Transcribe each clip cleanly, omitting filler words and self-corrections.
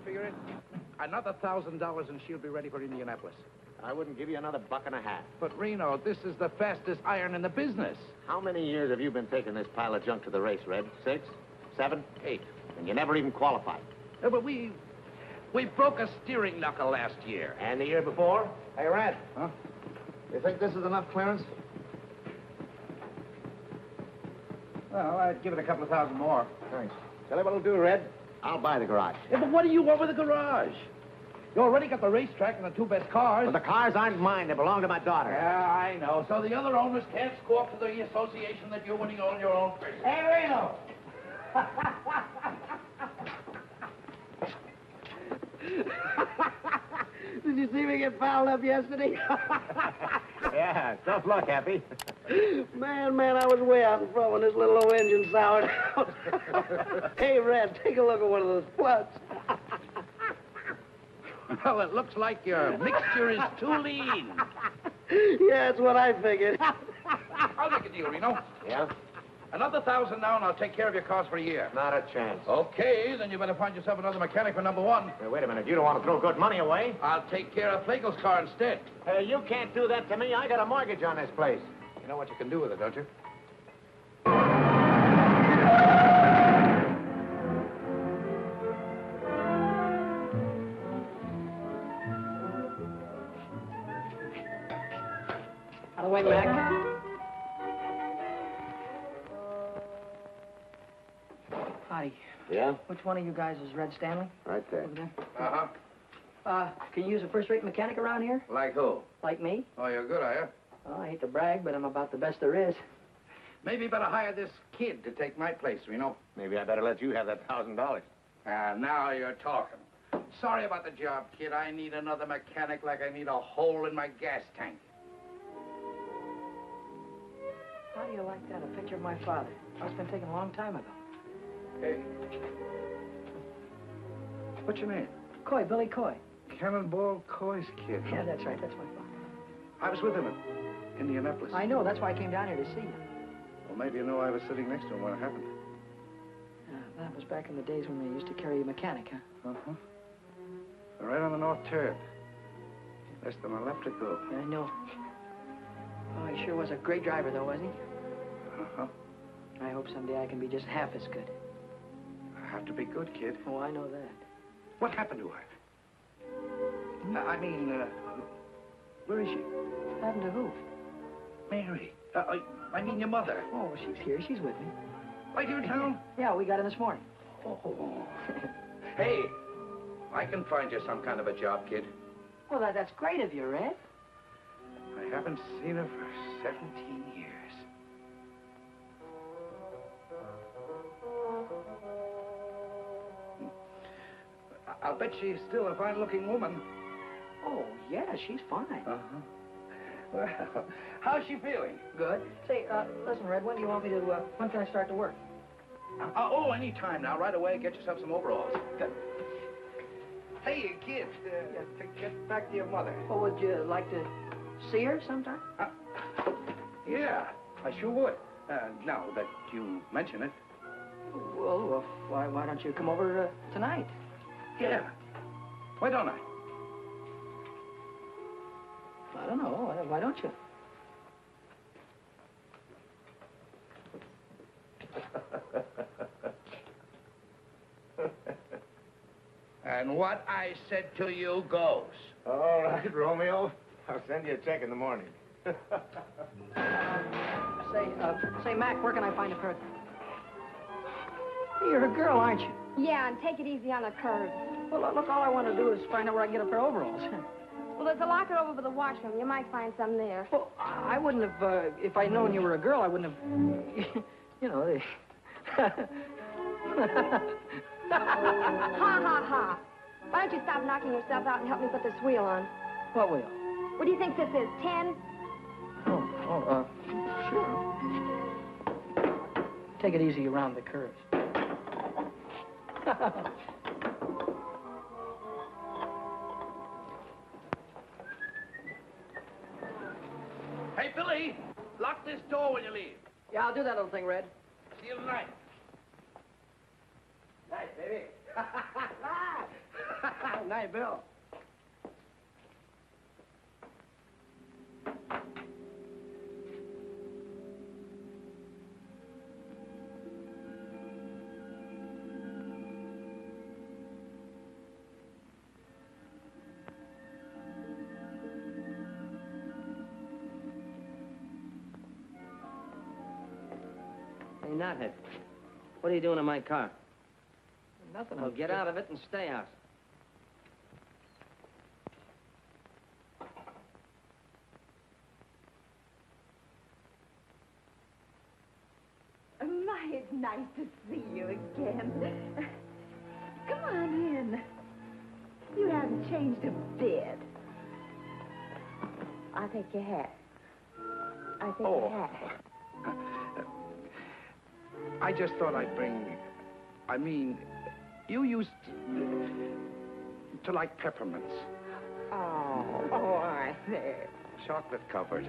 figure it? Another $1,000 and she'll be ready for Indianapolis. I wouldn't give you another $1.50. But, Reno, this is the fastest iron in the business. How many years have you been taking this pile of junk to the race, Red? 6? 7? 8? And you never even qualified. But we broke a steering knuckle last year. And the year before? Hey, Red. Huh? You think this is enough clearance? Well, I'd give it a couple of thousand more. Thanks. Tell you what I'll do, Red. I'll buy the garage. Yeah, but what do you want with the garage? You already got the racetrack and the 2 best cars. But the cars aren't mine. They belong to my daughter. Yeah, I know. So the other owners can't squawk to the association that you're winning all your own first. Hey, Reno! Did you see me get fouled up yesterday? Yeah, tough luck, Happy. Man, I was way out in front when this little old engine soured out. Hey, Red, take a look at one of those floods. Well, it looks like your mixture is too lean. Yeah, that's what I figured. I'll make a deal, Reno. Yeah? Another 1,000 now, and I'll take care of your cars for a year. Not a chance. Okay, then you better find yourself another mechanic for number 1. Hey, wait a minute. You don't want to throw good money away? I'll take care of Flagel's car instead. Hey, you can't do that to me. I got a mortgage on this place. You know what you can do with it, don't you? Out of the way, Mac. Hi. Yeah? Which one of you guys is Red Stanley? Right there. Over there. Uh-huh. Can you use a first-rate mechanic around here? Like who? Like me? Oh, you're good, are you? Well, I hate to brag, but I'm about the best there is. Maybe you better hire this kid to take my place, Reno. Maybe I better let you have that $1,000. Now you're talking. Sorry about the job, kid. I need another mechanic like I need a hole in my gas tank. How do you like that? A picture of my father. Must have been taken a long time ago. Hey. What's your name? Coy, Billy Coy. Cannonball Coy's kid. Yeah, that's right. That's my father. I was with him in Indianapolis. I know. That's why I came down here to see you. Well, maybe you know I was sitting next to him when it happened. That was back in the days when they used to carry a mechanic, huh? Uh-huh. Right on the north turn. Less than a left to go. Yeah, I know. Oh, he sure was a great driver, though, wasn't he? Uh-huh. I hope someday I can be just half as good. I have to be good, kid. Oh, I know that. What happened to her? I mean, where is she? Happened to who? Mary. I mean your mother. Oh, she's here. She's with me. Right here in town? Yeah, we got in this morning. Oh. Hey, I can find you some kind of a job, kid. Well, that's great of you, Red. I haven't seen her for 17 years. I'll bet she's still a fine-looking woman. Oh, yeah, she's fine. Uh-huh. Well, how's she feeling? Good. Say, listen, Red, when do you want me to, when can I start to work? Any time now. Right away, get yourself some overalls. Good. Hey, kid, get back to your mother. Well, would you like to see her sometime? Yeah, I sure would. Now that you mention it. Well, why don't you come over tonight? Yeah. Why don't I? I don't know. Why don't you? And what I said to you goes. All right, Romeo. I'll send you a check in the morning. Say, Mac, where can I find a pair of... Hey, you're a girl, aren't you? Yeah, and take it easy on the curve. Well, look, all I want to do is find out where I can get a pair of overalls. Well, there's a locker over by the washroom. You might find some there. Well, I wouldn't have, if I'd known you were a girl, I wouldn't have, you know, they... Ha, ha, ha. Why don't you stop knocking yourself out and help me put this wheel on? What wheel? What do you think this is, 10? Sure. Take it easy around the curves. Hey, Billy, lock this door when you leave. Yeah, I'll do that little thing, Red. See you tonight. Nice, baby. Good night, Bill. Hey, Knothead, what are you doing in my car? Nothing. Well, get out of it and stay out. My, it's nice to see you again. Come on in. You haven't changed a bit. I'll take your hat. I'll take your hat. I just thought I'd bring... I mean, you used to like peppermints. Oh, Arthur. Chocolate covered.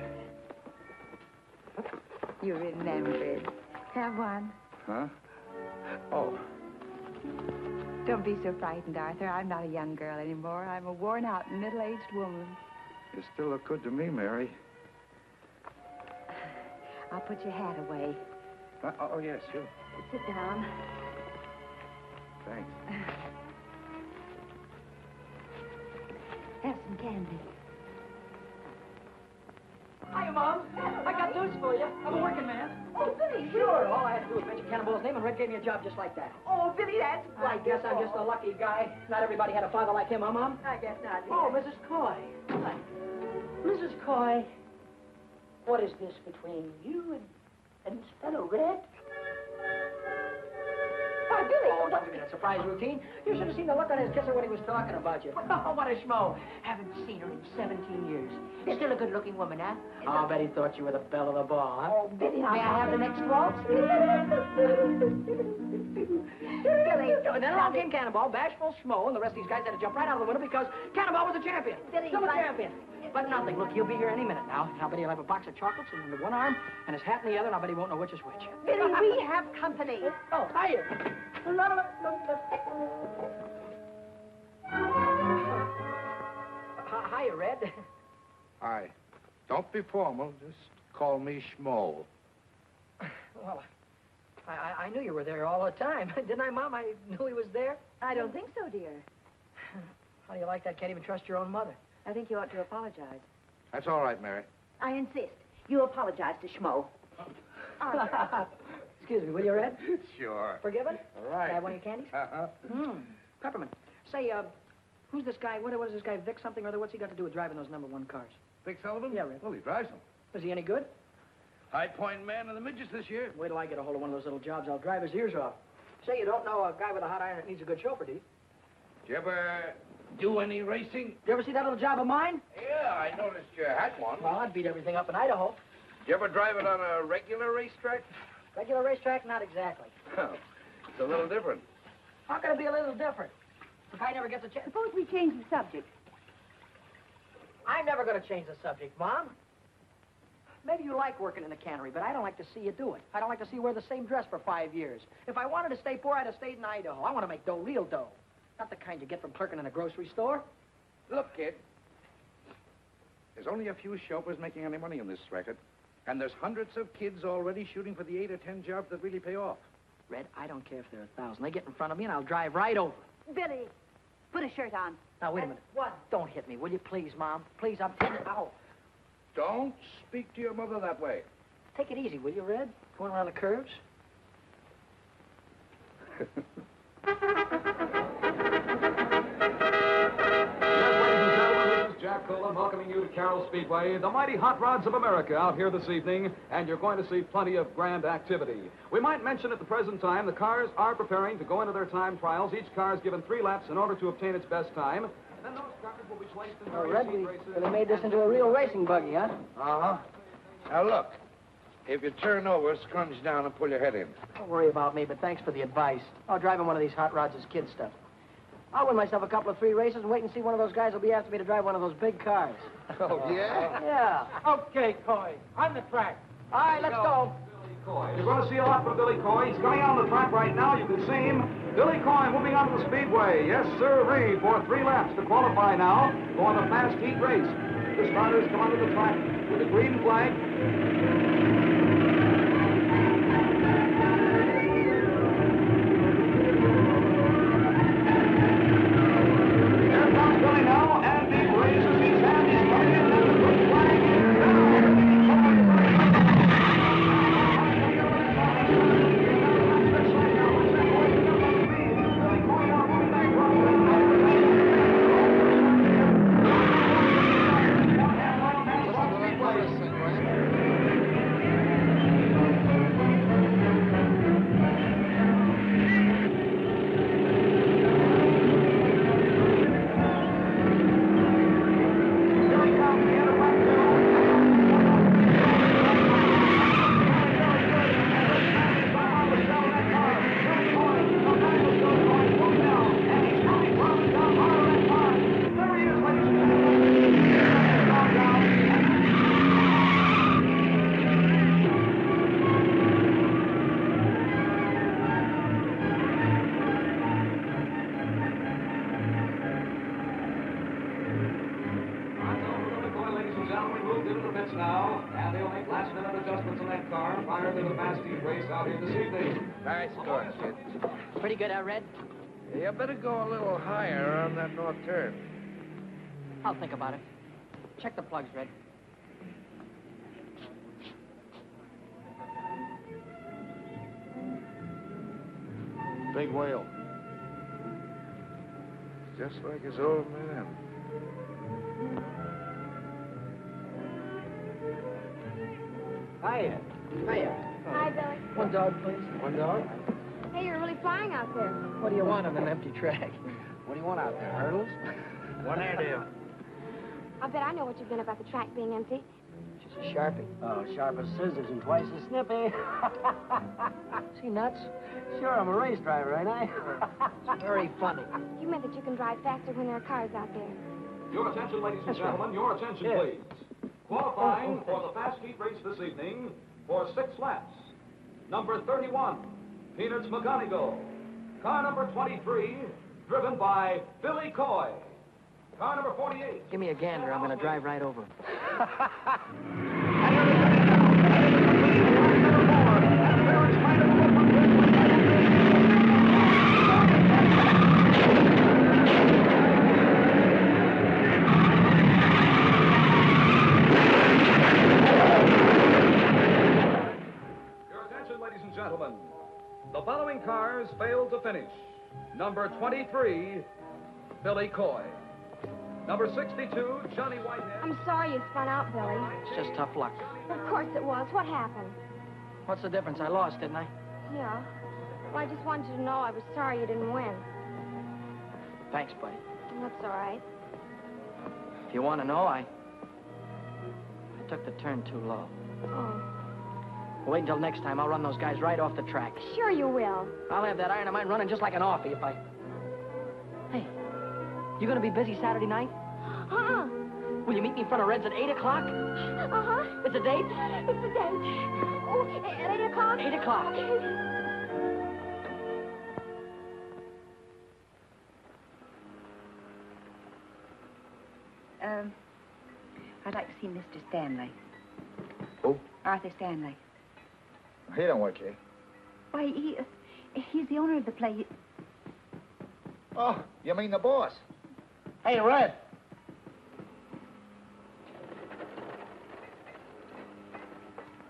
You remembered. Have one. Huh? Oh. Don't be so frightened, Arthur. I'm not a young girl anymore. I'm a worn-out, middle-aged woman. You still look good to me, Mary. I'll put your hat away. Oh, yes, sure. Sit down. Thanks. Have some candy. Hiya, Mom. I got news for you. I'm a working man. Oh, Billy. Sure. All I had to do was mention Cannonball's name, and Red gave me a job just like that. Oh, Billy, that's I guess I'm just a lucky guy. Not everybody had a father like him, huh, Mom? I guess not. Oh, Mrs. Coy. Hi. Mrs. Coy, what is this between you and this fellow Red? Why, Billy! Oh, don't give me that surprise routine. You should have seen the look on his kisser when he was talking about you. Oh, what a schmo. Haven't seen her in 17 years. Still a good-looking woman, huh? Oh, I'll bet he thought you were the belle of the ball, huh? Oh, Billy, May I have the next waltz? Billy, And then along came Cannonball, bashful schmo, and the rest of these guys had to jump right out of the window because Cannonball was a champion. Billy, Still a like- champion. But nothing. Look, he'll be here any minute now. I'll bet he'll have a box of chocolates in one arm and his hat in the other, and I'll bet he won't know which is which. Billy, we have company. Oh, hiya. Hiya, Red. Hi. Don't be formal. Just call me Schmo. Well, I knew you were there all the time. Didn't I, Mom? I knew he was there. I don't think so, dear. How do you like that? Can't even trust your own mother. I think you ought to apologize. That's all right, Mary. I insist. You apologize to Schmo. Arthur. Excuse me, will you, Red? Sure. Forgiven? All right. Have one of your candies? Uh-huh. Peppermint. Say, who's this guy? What is this guy, Vic something or other? What's he got to do with driving those #1 cars? Vic Sullivan? Yeah, Red. Well, he drives them. Is he any good? High Point man of the midgets this year. Wait till I get a hold of one of those little jobs. I'll drive his ears off. Say, you don't know a guy with a hot iron that needs a good chauffeur, do you? Did you ever do any racing? You ever see that little job of mine? Yeah, I noticed you had one. Well, I'd beat everything up in Idaho. Did you ever drive it on a regular racetrack? Regular racetrack? Not exactly. It's a little different. How can it be a little different? The guy never gets a chance. Suppose we change the subject. I'm never going to change the subject, Mom. Maybe you like working in the cannery, but I don't like to see you do it. I don't like to see you wear the same dress for 5 years. If I wanted to stay poor, I'd have stayed in Idaho. I want to make dough, real dough. Not the kind you get from clerking in a grocery store. Look, kid. There's only a few chauffeurs making any money on this racket. And there's hundreds of kids already shooting for the 8 or 10 jobs that really pay off. Red, I don't care if there are 1,000. They get in front of me and I'll drive right over. Billy, put a shirt on. Now, wait a minute. What? Don't hit me, will you, please, Mom? Please, I'm telling you. Ow. Don't speak to your mother that way. Take it easy, will you, Red? Going around the curves? Jack Colan welcoming you to Carroll Speedway, the mighty hot rods of America out here this evening, and you're going to see plenty of grand activity. We might mention at the present time the cars are preparing to go into their time trials. Each car is given 3 laps in order to obtain its best time. Then those cars will be placed in Oh, various Red, heat we races. really made this into a real racing buggy, huh? Uh-huh. Now, look. If you turn over, scrunch down and pull your head in. Don't worry about me, but thanks for the advice. Oh, driving one of these hot rods is kid stuff. I'll win myself a couple of 3 races and wait and see one of those guys will be after me to drive one of those big cars. Oh, yeah? Yeah. Okay, Coy. On the track. All right, let's go. Coy. You're going to see a lot from Billy Coy. He's coming out on the track right now. You can see him. Billy Coy moving on to the speedway. Yes, sir, for 3 laps to qualify now for the fast heat race. The starters come onto the track with the green flag. Here comes Billy now, and he raises his hand. He's coming in, and the green flag is now, and they'll make last-minute adjustments in that car prior to the fast heat race out here this evening. Nice score, kid. Pretty good, Red? You better go a little higher on that north turn. I'll think about it. Check the plugs, Red. Big whale. Just like his old man. Hiya. Hiya. Hi, Billy. One dog, please. One dog? Hey, you're really flying out there. What do you want on an empty track? What do you want out there, hurdles? One air I bet I know what you've been about the track being empty. She's a Sharpie. Oh, sharp as scissors and twice as snippy. Is he nuts? Sure, I'm a race driver, ain't I? It's very funny. You meant that you can drive faster when there are cars out there. Your attention, ladies and gentlemen. Your attention, please. Qualifying for the fast heat race this evening for 6 laps. Number 31, Peanuts McGonigal. Car number 23, driven by Billy Coy. Car number 48. Give me a gander. I'm going to drive right over him. Gentlemen, the following cars failed to finish. Number 23, Billy Coy. Number 62, Johnny Whitehead. I'm sorry you spun out, Billy. It's just tough luck. Of course it was. What happened? What's the difference? I lost, didn't I? Yeah. Well, I just wanted you to know I was sorry you didn't win. Thanks, buddy. That's all right. If you want to know, I took the turn too low. Oh. Wait until next time. I'll run those guys right off the track. Sure you will. I'll have that iron of mine running just like an offie if I... Hey, you gonna be busy Saturday night? Uh-uh. Will you meet me in front of Red's at 8 o'clock? Uh-huh. It's a date? It's a date. Oh, at 8 o'clock? 8 o'clock. I'd like to see Mr. Stanley. Who? Arthur Stanley. He don't work here. Why, he's the owner of the place. Oh, you mean the boss? Hey, Red.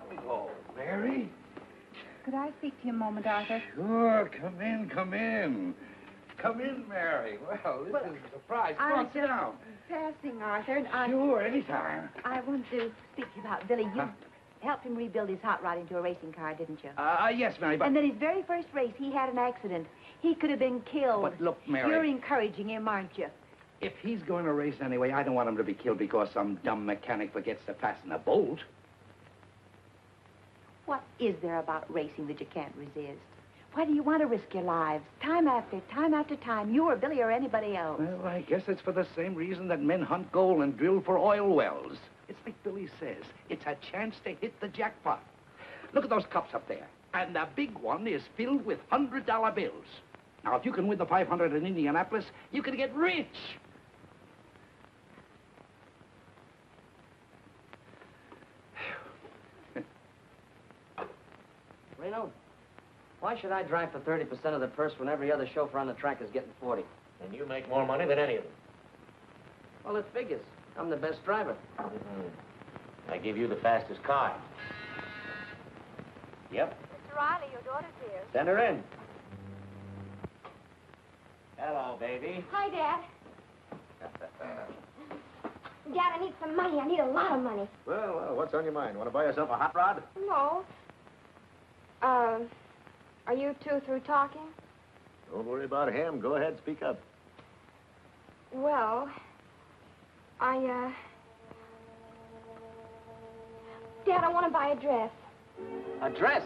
Hello, Mary. Could I speak to you a moment, Arthur? Sure, come in, come in. Come in, Mary. Well, this is a surprise. Come on, sit down. Passing, Arthur, and Sure, anytime. I want to speak to you about Billy. You helped him rebuild his hot rod into a racing car, didn't you? Yes, Mary, but... And then his very first race, he had an accident. He could have been killed. But look, Mary... You're encouraging him, aren't you? If he's going to race anyway, I don't want him to be killed because some dumb mechanic forgets to fasten a bolt. What is there about racing that you can't resist? Why do you want to risk your lives? Time after time, you or Billy or anybody else. Well, I guess it's for the same reason that men hunt gold and drill for oil wells. It's like Billy says. It's a chance to hit the jackpot. Look at those cups up there. And the big one is filled with $100 bills. Now, if you can win the 500 in Indianapolis, you can get rich. Reno, why should I drive for 30% of the purse when every other chauffeur on the track is getting 40? And you make more money than any of them. Well, it figures. I'm the best driver. I give you the fastest car. Yep. Mr. Riley, your daughter's here. Send her in. Hello, baby. Hi, Dad. Dad, I need some money. I need a lot of money. Well, what's on your mind? Want to buy yourself a hot rod? No. Are you two through talking? Don't worry about him. Go ahead, speak up. Well, Dad, I want to buy a dress. A dress?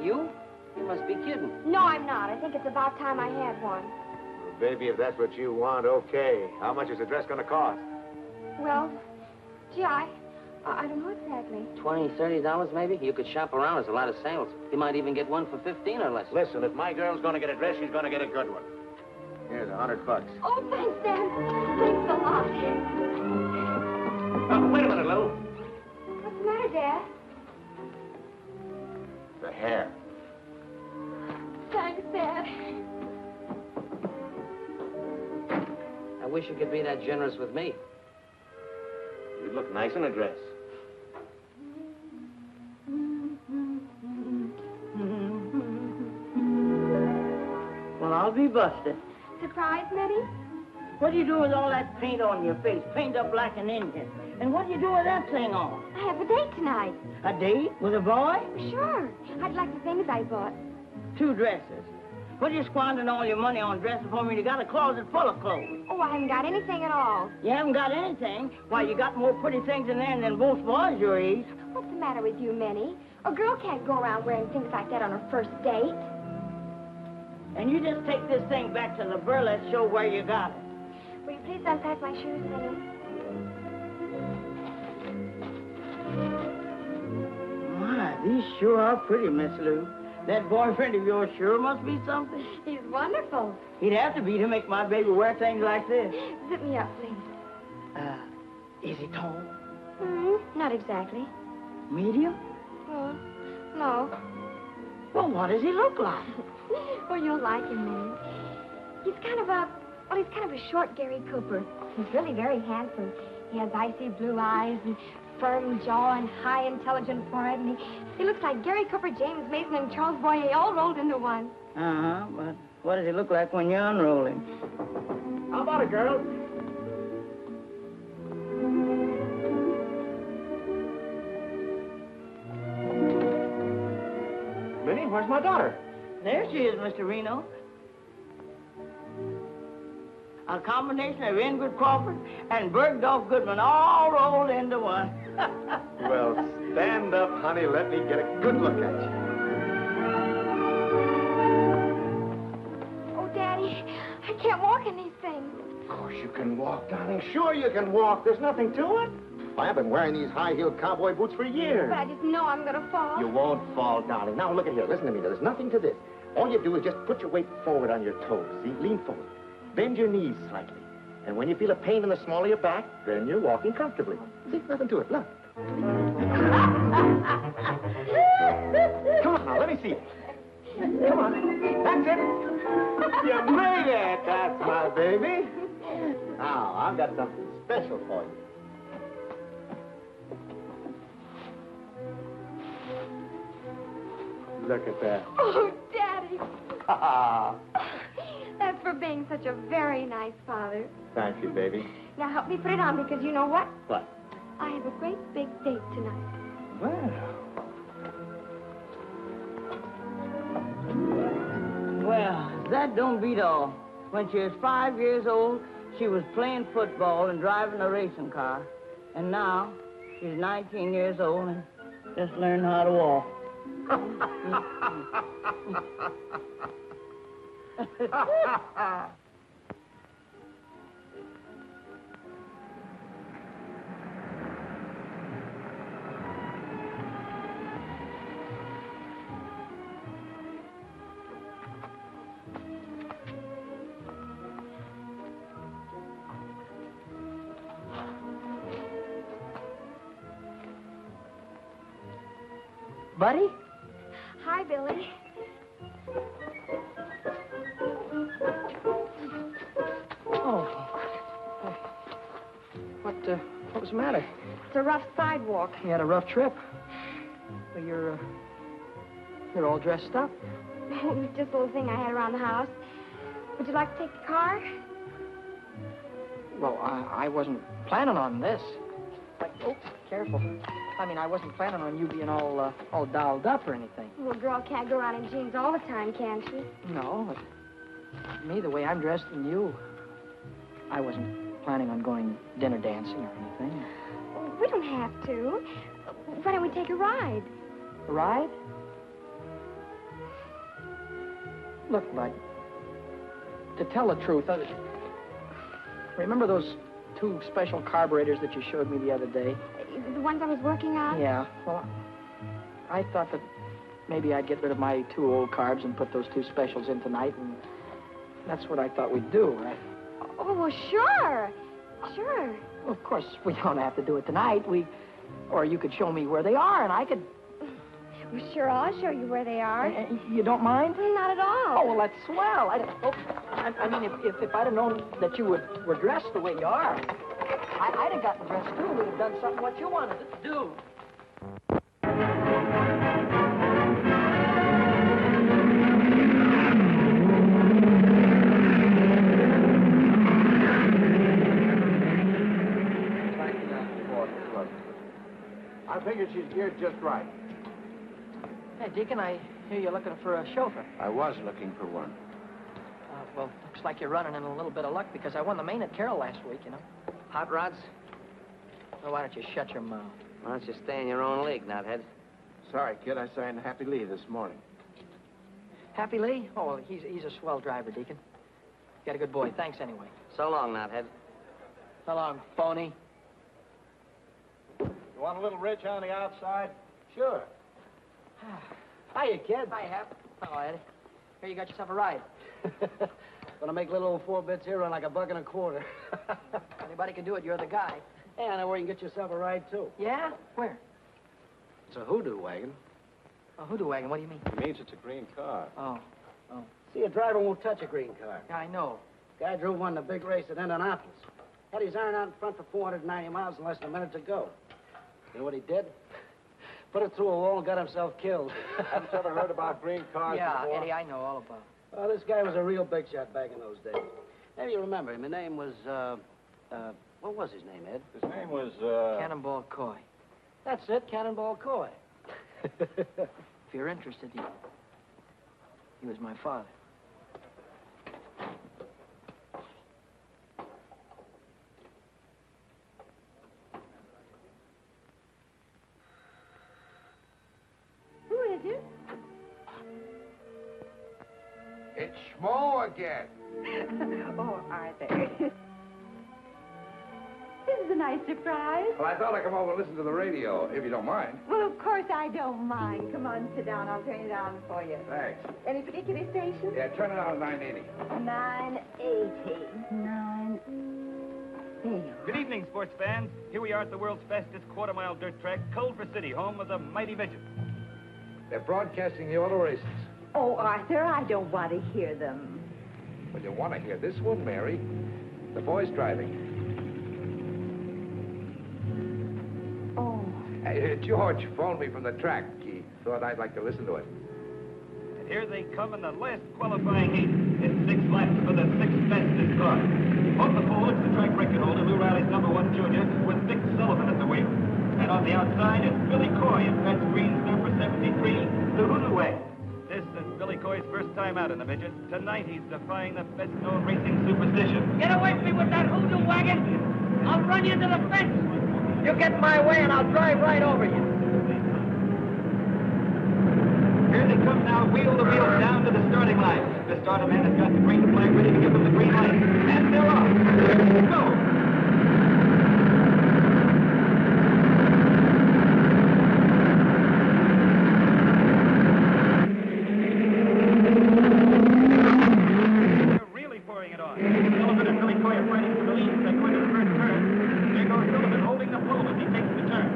You? You must be kidding. No, I'm not. I think it's about time I had one. Well, baby, if that's what you want, okay. How much is the dress going to cost? Well, gee, I don't know exactly. $20, $30 maybe? You could shop around. There's a lot of sales. You might even get one for 15 or less. Listen, if my girl's going to get a dress, she's going to get a good one. Here's $100. Oh, thanks, Dad. Thanks a lot. Wait a minute, Lou. What's the matter, Dad? The hair. Thanks, Dad. I wish you could be that generous with me. You'd look nice in a dress. Well, I'll be busted. Surprise, Mitty? What do you do with all that paint on your face? Paint up like an Indian. And what do you do with that thing on? I have a date tonight. A date with a boy? Sure. I'd like the things I bought. 2 dresses. What are you squandering all your money on dresses for me? You got a closet full of clothes. Oh, I haven't got anything at all. You haven't got anything? Why, you got more pretty things in there than most boys your age. What's the matter with you, Minnie? A girl can't go around wearing things like that on her first date. And you just take this thing back to the burlesque show where you got it. Will you please unpack my shoes, Minnie? My, these sure are pretty, Miss Lou. That boyfriend of yours sure must be something. He's wonderful. He'd have to be to make my baby wear things like this. Zip me up, please. Is he tall? Not exactly. Medium? No. Well, what does he look like? Well, you'll like him, Minnie. He's kind of a short Gary Cooper. He's really very handsome. He has icy blue eyes and firm jaw and high, intelligent forehead, and he looks like Gary Cooper, James Mason, and Charles Boyer all rolled into one. Uh-huh, but what does he look like when you unroll him? How about it, girl? Minnie, where's my daughter? There she is, Mr. Reno. A combination of Ingrid Crawford and Bergdorf Goodman all rolled into one. Well, stand up, honey. Let me get a good look at you. Oh, Daddy, I can't walk in these things. Of course you can walk, darling. Sure you can walk. There's nothing to it. I've been wearing these high-heeled cowboy boots for years. But I just know I'm going to fall. You won't fall, darling. Now, look at here. Listen to me. There's nothing to this. All you do is just put your weight forward on your toes. See? Lean forward. Bend your knees slightly. And when you feel a pain in the small of your back, then you're walking comfortably. See? Nothing to it. Look. Come on now. Let me see it. Come on. That's it. You made it. That's my baby. Now, I've got something special for you. Look at that. Oh, Daddy. That's for being such a very nice father. Thank you, baby. Now help me put it on because you know what? What? I have a great big date tonight. Well, that don't beat all. When she was 5 years old, she was playing football and driving a racing car. And now, she's 19 years old and just learned how to walk. Buddy? Hi, Billy. Oh. What was the matter? It's a rough sidewalk. You had a rough trip. Well, you're all dressed up. It was just a little thing I had around the house. Would you like to take the car? Well, I wasn't planning on this. Like, oh, careful. I mean, I wasn't planning on you being all dolled up or anything. Well, a girl can't go around in jeans all the time, can she? No, but me, the way I'm dressed and you, I wasn't planning on going dinner dancing or anything. We don't have to. Why don't we take a ride? A ride? Look, Bud, to tell the truth, remember those 2 special carburetors that you showed me the other day? The ones I was working on? Yeah, well, I thought that maybe I'd get rid of my 2 old carbs and put those 2 specials in tonight, and that's what I thought we'd do, right? Oh, well, sure. Sure. Well, of course, we don't have to do it tonight. Or you could show me where they are, and I could... Well, sure, I'll show you where they are. You don't mind? Not at all. Oh, well, that's swell. I mean, if I'd have known that you were dressed the way you are, I'd have gotten dressed, too. We'd have done something what you wanted to do. I figured she's geared just right. Hey, Deacon, I hear you're looking for a chauffeur. I was looking for one. Well, looks like you're running in a little bit of luck because I won the main at Carroll last week, you know. Hot rods? Well, why don't you shut your mouth? Why don't you stay in your own league, knothead? Sorry, kid. I signed Happy Lee this morning. Happy Lee? Oh, well, he's a swell driver, Deacon. Got a good boy. Thanks anyway. So long, knothead. So long, phony. You want a little rich on the outside? Sure. Hiya, kid. Hi, Hap. Hello, Eddie. Here, you got yourself a ride. Gonna make little old 4-bits here run like $1.25. Anybody can do it. You're the guy. Hey, I know where you can get yourself a ride, too. Yeah? Where? It's a hoodoo wagon. A hoodoo wagon. What do you mean? It means it's a green car. Oh. See, a driver won't touch a green car. Yeah, I know. Guy drove one in a big race at Indianapolis. Had his iron out in front for 490 miles in less than a minute to go. You know what he did? Put it through a wall and got himself killed. Haven't you ever heard about green cars Yeah, before? Eddie, I know all about it. Well, this guy was a real big shot back in those days. Maybe you remember him. His name was, what was his name, Ed? His name was, Cannonball Coy. That's it, Cannonball Coy. If you're interested, he was my father. Who is it? It's Schmo again. Oh, Arthur. This is a nice surprise. Well, I thought I'd come over and listen to the radio, if you don't mind. Well, of course I don't mind. Come on, sit down. I'll turn it on for you. Thanks. Any particular station? Yeah, turn it on at 980. 980. There you Good evening, sports fans. Here we are at the world's fastest quarter-mile dirt track, Culver City, home of the mighty midget. They're broadcasting the auto races. Oh, Arthur, I don't want to hear them. Well, you want to hear this one, Mary. The boy's driving. Oh. George phoned me from the track. He thought I'd like to listen to it. And here they come in the last qualifying heat. It's 6 laps for the 6th fastest car. On the pole, it's the track record holder, Lou Riley's #1 junior, with Dick Sullivan at the wheel. And on the outside, it's Billy Coy in Pat Green's number 73, the Hoodoo Wagon. This is Billy Coy's first time out in the midget. Tonight, he's defying the best-known racing superstition. Get away from me with that hoodoo wagon! I'll run you into the fence! You get in my way and I'll drive right over you. Here they come now, wheel to wheel, down to the starting line. The starter man has got the green flag ready to give them the green light. And they're off. Go! Sullivan and Billy Coy are fighting for the lead as they go into the first turn. There goes Sullivan holding the pole as he takes the turn.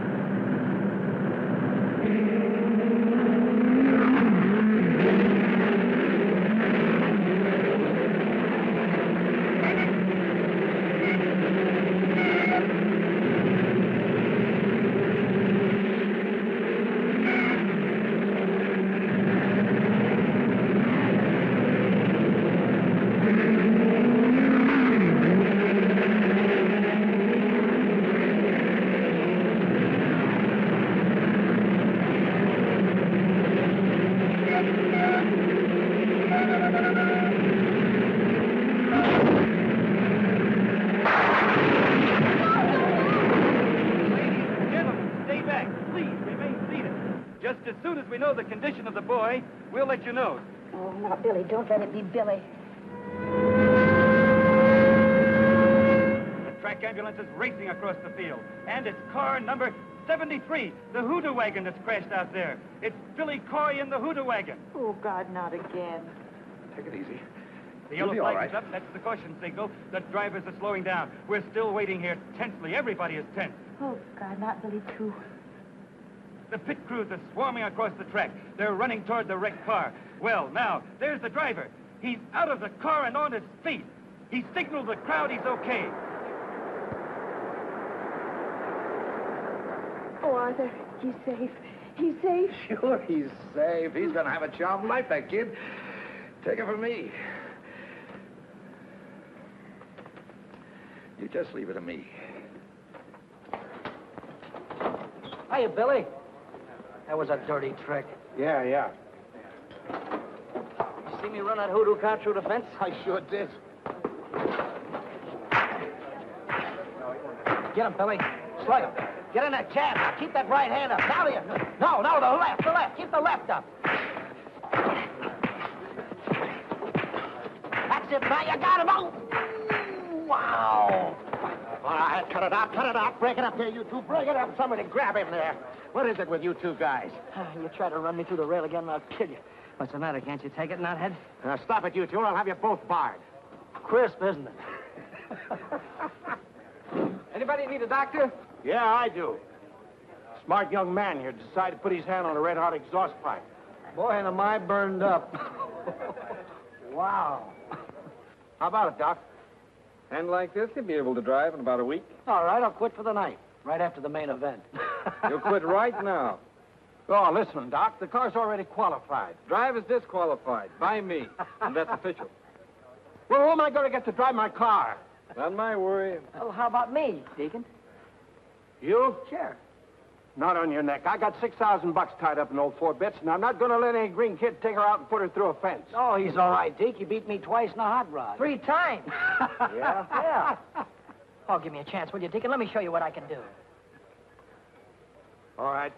soon as we know the condition of the boy, we'll let you know. Oh, now, Billy, don't let it be Billy. The track ambulance is racing across the field, and it's car number 73, the hoodoo wagon that's crashed out there. It's Billy Coy in the hoodoo wagon. Oh, God, not again. Take it easy. The You'll yellow be all flag is right. up. That's the caution signal. The drivers are slowing down. We're still waiting here tensely. Everybody is tense. Oh, God, not Billy, too. The pit crews are swarming across the track. They're running toward the wrecked car. Well, now, there's the driver. He's out of the car and on his feet. He signaled the crowd he's okay. Oh, Arthur, he's safe. He's safe. Sure, he's safe. He's going to have a charmed life, that kid. Take it from me. You just leave it to me. Hiya, Billy. That was a dirty trick. Yeah. You see me run that hoodoo car through the fence? I sure did. Get him, Billy. Slug him. Get in that cab. Now, keep that right hand up. Now, no, the left. Keep the left up. That's it, man. You got him. Oh! Wow. All right, cut it out. Break it up there, you two. Break it up. Somebody grab him there. What is it with you two guys? You try to run me through the rail again, and I'll kill you. What's the matter? Can't you take it, knothead? Now, stop it, you two, or I'll have you both barred. Crisp, isn't it? Anybody need a doctor? Yeah, I do. Smart young man here decided to put his hand on a red-hot exhaust pipe. Boy, and am I burned up. Wow. How about it, Doc? And like this, he'll be able to drive in about a week. All right, I'll quit for the night, right after the main event. You'll quit right now. Oh, listen, Doc, the car's already qualified. Drive is disqualified by me, and that's official. Well, who am I going to get to drive my car? Not my worry. Well, how about me, Deacon? You? Sure. Not on your neck. I got $6,000 tied up in old 4-bits, and I'm not going to let any green kid take her out and put her through a fence. Oh, he's all right, Deke. He beat me twice in a hot rod. 3 times. Yeah? Yeah. Oh, give me a chance, will you, Deacon? Let me show you what I can do. All right.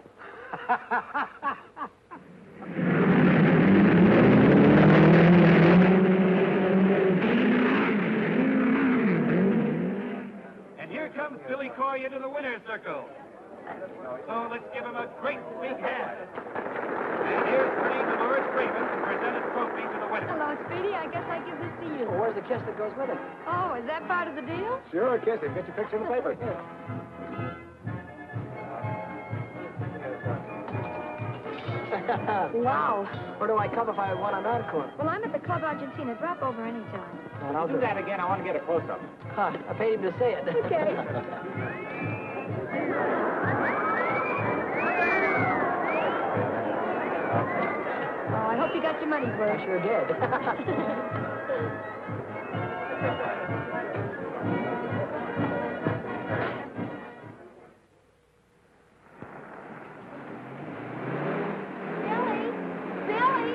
And here comes Billy Coy into the winner's circle. So let's give him a great big hand. And here's Queen Dolores Raven to present a trophy to the winner. Hello, Speedy. I guess I give this to you. Well, where's the kiss that goes with it? Oh, is that part of the deal? Sure, kiss him. Get your picture in the paper. Wow. Where do I come if I want an encore? Well, I'm at the Club Argentina. Drop over anytime. And I'll Do that again. I want to get a close-up. Huh, I paid him to say it. Okay. Oh, I hope you got your money's worth. I sure did. Billy!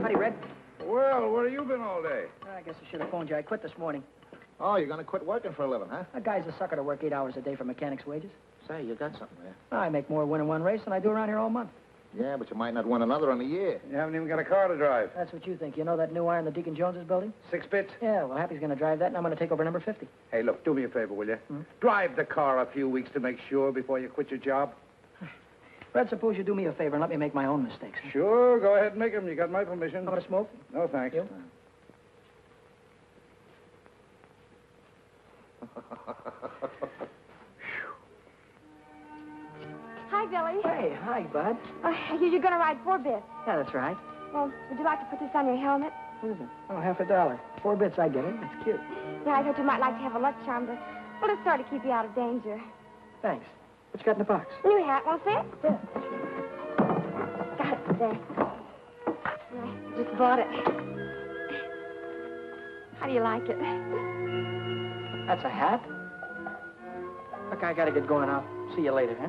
Howdy, Red. Well, where have you been all day? I guess I should have phoned you. I quit this morning. Oh, you're going to quit working for a living, huh? A guy's a sucker to work 8 hours a day for mechanic's wages. Say, you got something there. I make more winning one race than I do around here all month. Yeah, but you might not win another in a year. You haven't even got a car to drive. That's what you think. You know that new iron that Deacon Jones is building? 6-bit? Yeah, well, Happy's going to drive that, and I'm going to take over number 50. Hey, look, do me a favor, will you? Drive the car a few weeks to make sure before you quit your job. Red, suppose you do me a favor and let me make my own mistakes. Sure, go ahead and make them. You got my permission. How about a smoke? No, thanks. You? Hi, Billy. Hey, hi, bud. You're going to ride 4-bits. Yeah, that's right. Well, would you like to put this on your helmet? What is it? Oh, $50. 4 bits, I get it. It's cute. Yeah, I thought you might like to have a luck charm to, well, to sort of keep you out of danger. Thanks. What you got in the box? New hat, won't fit? Yeah. Got it there. I just bought it. How do you like it? That's a hat? Look, I got to get going. I'll see you later, huh?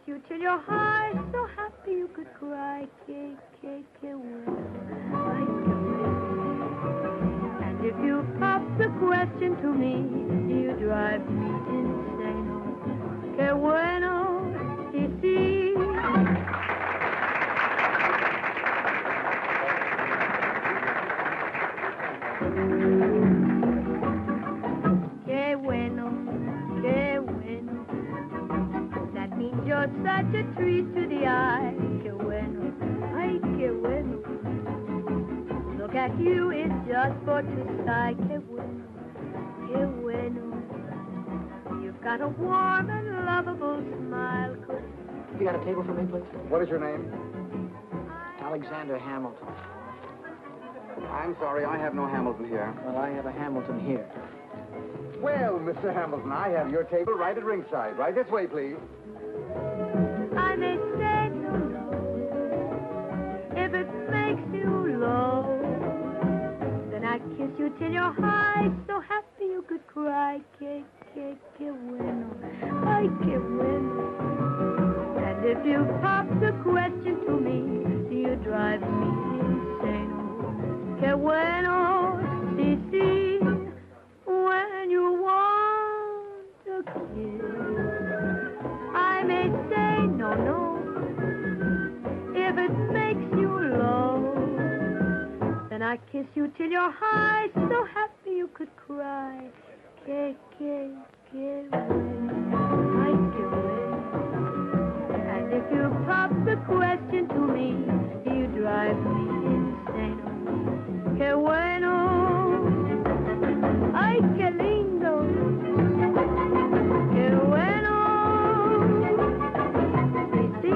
you till you're high, so happy you could cry. Bueno. Ay, que bueno. And if you pop the question to me, you drive me insane. Que bueno, sí, sí. Que bueno, que bueno. That means you're such a treat to the eye. Que bueno, ay, que bueno. Look at you, it's just for to sigh. Que bueno, que bueno. You've got a warm and lovable smile. You got a table for me, please? What is your name? Alexander Hamilton. I'm sorry, I have no Hamilton here. Well, I have a Hamilton here. Well, Mr. Hamilton, I have your table right at ringside. Right this way, please. I may say no, no. If it makes you low, then I kiss you till you're high, so happy you could cry. Que bueno, ay, que bueno. And if you pop the question to me, you drive me insane. Que bueno, sí, sí, when you want a kiss. I may say no, no, if it makes you low. Then I kiss you till you're high, so happy you could cry. Que bueno, ay, que bueno. And if you pop the question to me, you drive me insane. Que bueno, ay, que lindo. Que bueno, sí, sí.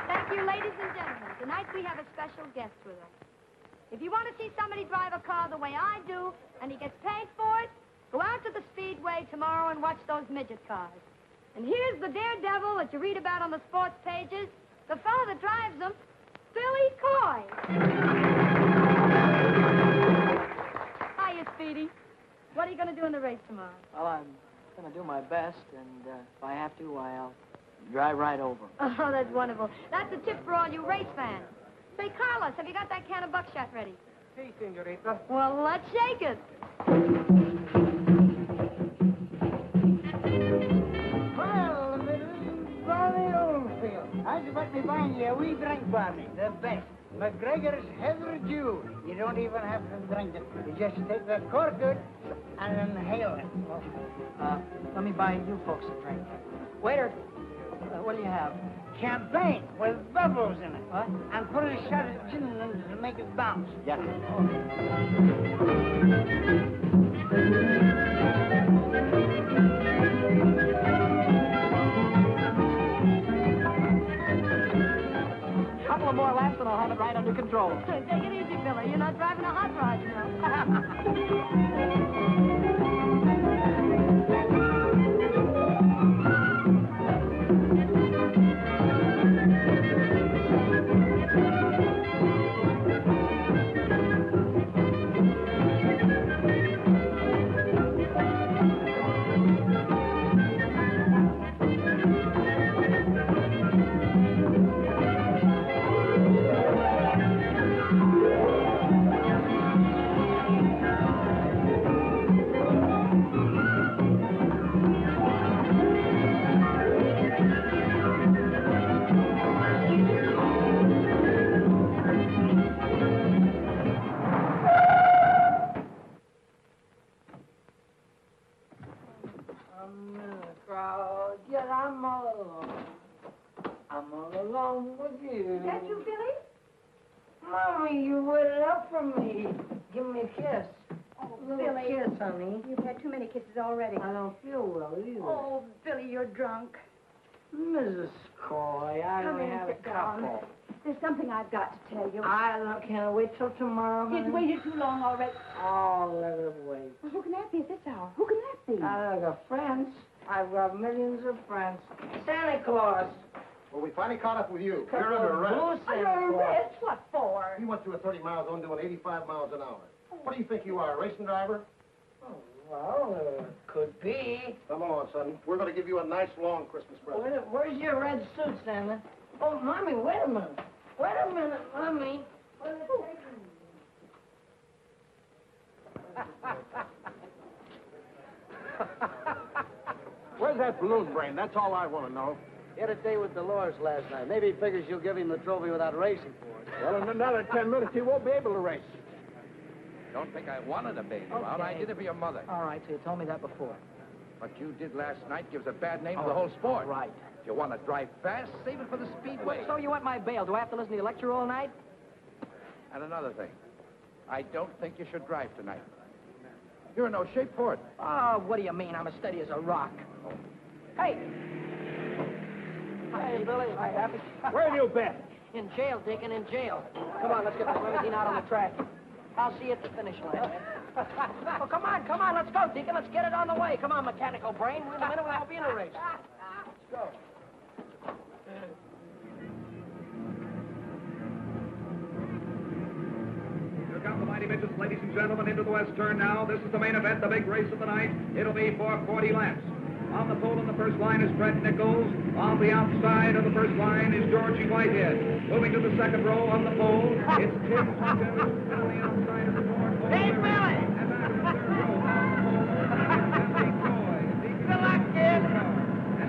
Thank you, ladies and gentlemen. Tonight we have a special guest with us. If you want to see somebody drive a car the way I do, and he gets paid for it, go out to the Speedway tomorrow and watch those midget cars. And here's the daredevil that you read about on the sports pages, the fellow that drives them, Billy Coy. Hiya, Speedy. What are you going to do in the race tomorrow? Well, I'm going to do my best, and if I have to, I'll drive right over. Oh, that's wonderful. That's a tip for all you race fans. Say, Carlos, have you got that can of buckshot ready? Si, senorita. Well, let's shake it. Well, Mrs. Barney Oldfield, how'd you let me find you a wee drink for me? The best. McGregor's Heather Dew. You don't even have to drink it. You just take the cork out and inhale it. Let me buy you folks a drink. Waiter, what do you have? Champagne with bubbles in it. What? And put a shot of gin in it to make it bounce. Yeah. Couple of more laps and I'll have it right under control. Take it easy, Billy. You're not driving a hot rod, you know. I'm all alone with you. Is that you, Billy? Mommy, you waited up for me. Give me a kiss. Oh, Little Billy. kiss, honey. You've had too many kisses already. I don't feel well either. Oh, Billy, you're drunk. Mrs. Coy, I Come only in, had a sit down. couple. There's something I've got to tell you. Can't I wait till tomorrow, honey? It's waited too long already. Oh, let it wait. Well, who can that be at this hour? Who can that be? I got friends. I've got millions of friends. Santa Claus. Well, we finally caught up with you. Couple You're under of arrest. blue Under Santa arrest? What for? You went through a 30 miles zone doing 85 miles an hour. What do you think you are, a racing driver? Oh, Well, could be. Come on, son. We're going to give you a nice long Christmas present. Where's your red suit, Santa? Oh, Mommy, wait a minute. Wait a minute, Mommy. Where's that balloon brain? That's all I want to know. He had a day with Dolores last night. Maybe he figures you'll give him the trophy without racing for it. Well, in another 10 minutes, he won't be able to race. Don't think I wanted to bail you out. I did it for your mother. All right, so you told me that before. What you did last night gives a bad name to the whole sport. Right. If you want to drive fast, save it for the speedway. So you want my bail? Do I have to listen to your lecture all night? And another thing, I don't think you should drive tonight. You're in no shape for it. Oh, what do you mean? I'm as steady as a rock. Hey! Hey, Billy. Hi, Happy. Where have you been? In jail, Deacon, in jail. Come on, let's get this limousine out on the track. I'll see you at the finish line. Oh, come on, let's go, Deacon. Let's get it on the way. Come on, mechanical brain. In a minute, we won't be in a race. Let's go. Here come the mighty midgets, ladies and gentlemen, into the west turn now. This is the main event, the big race of the night. It'll be for 40 laps. On the pole in the first line is Fred Nichols. On the outside of the first line is Georgie Whitehead. Moving to the second row on the pole, it's Tim Hawkins. And on the outside of the fourth pole, Hey, Billy! and back to the third row on the pole, Good luck, kid.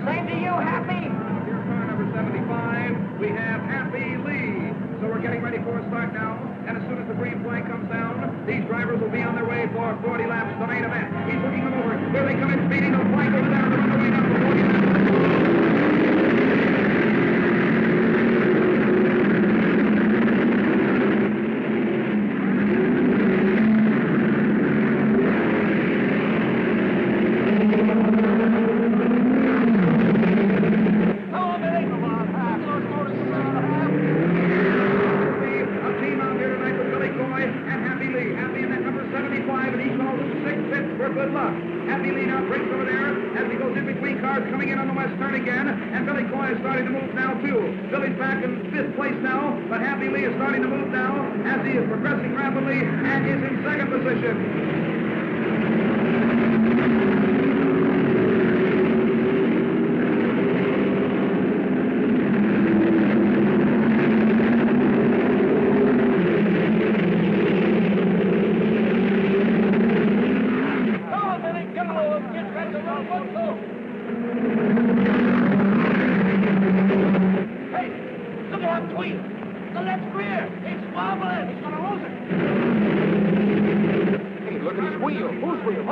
Same to you, Happy. Here, car number 75, we have Happy Lee. So we're getting ready for a start now. And as soon as the green flag comes down, these drivers will be on their way for 40 laps, the main event. He's looking them over. Here they come in speeding. The flag goes down. They're on the way down for 40 laps. Coming in on the west turn again, and Billy Coy is starting to move now, too. Billy's back in fifth place now, but Happy Lee is starting to move now as he is progressing rapidly and is in second position.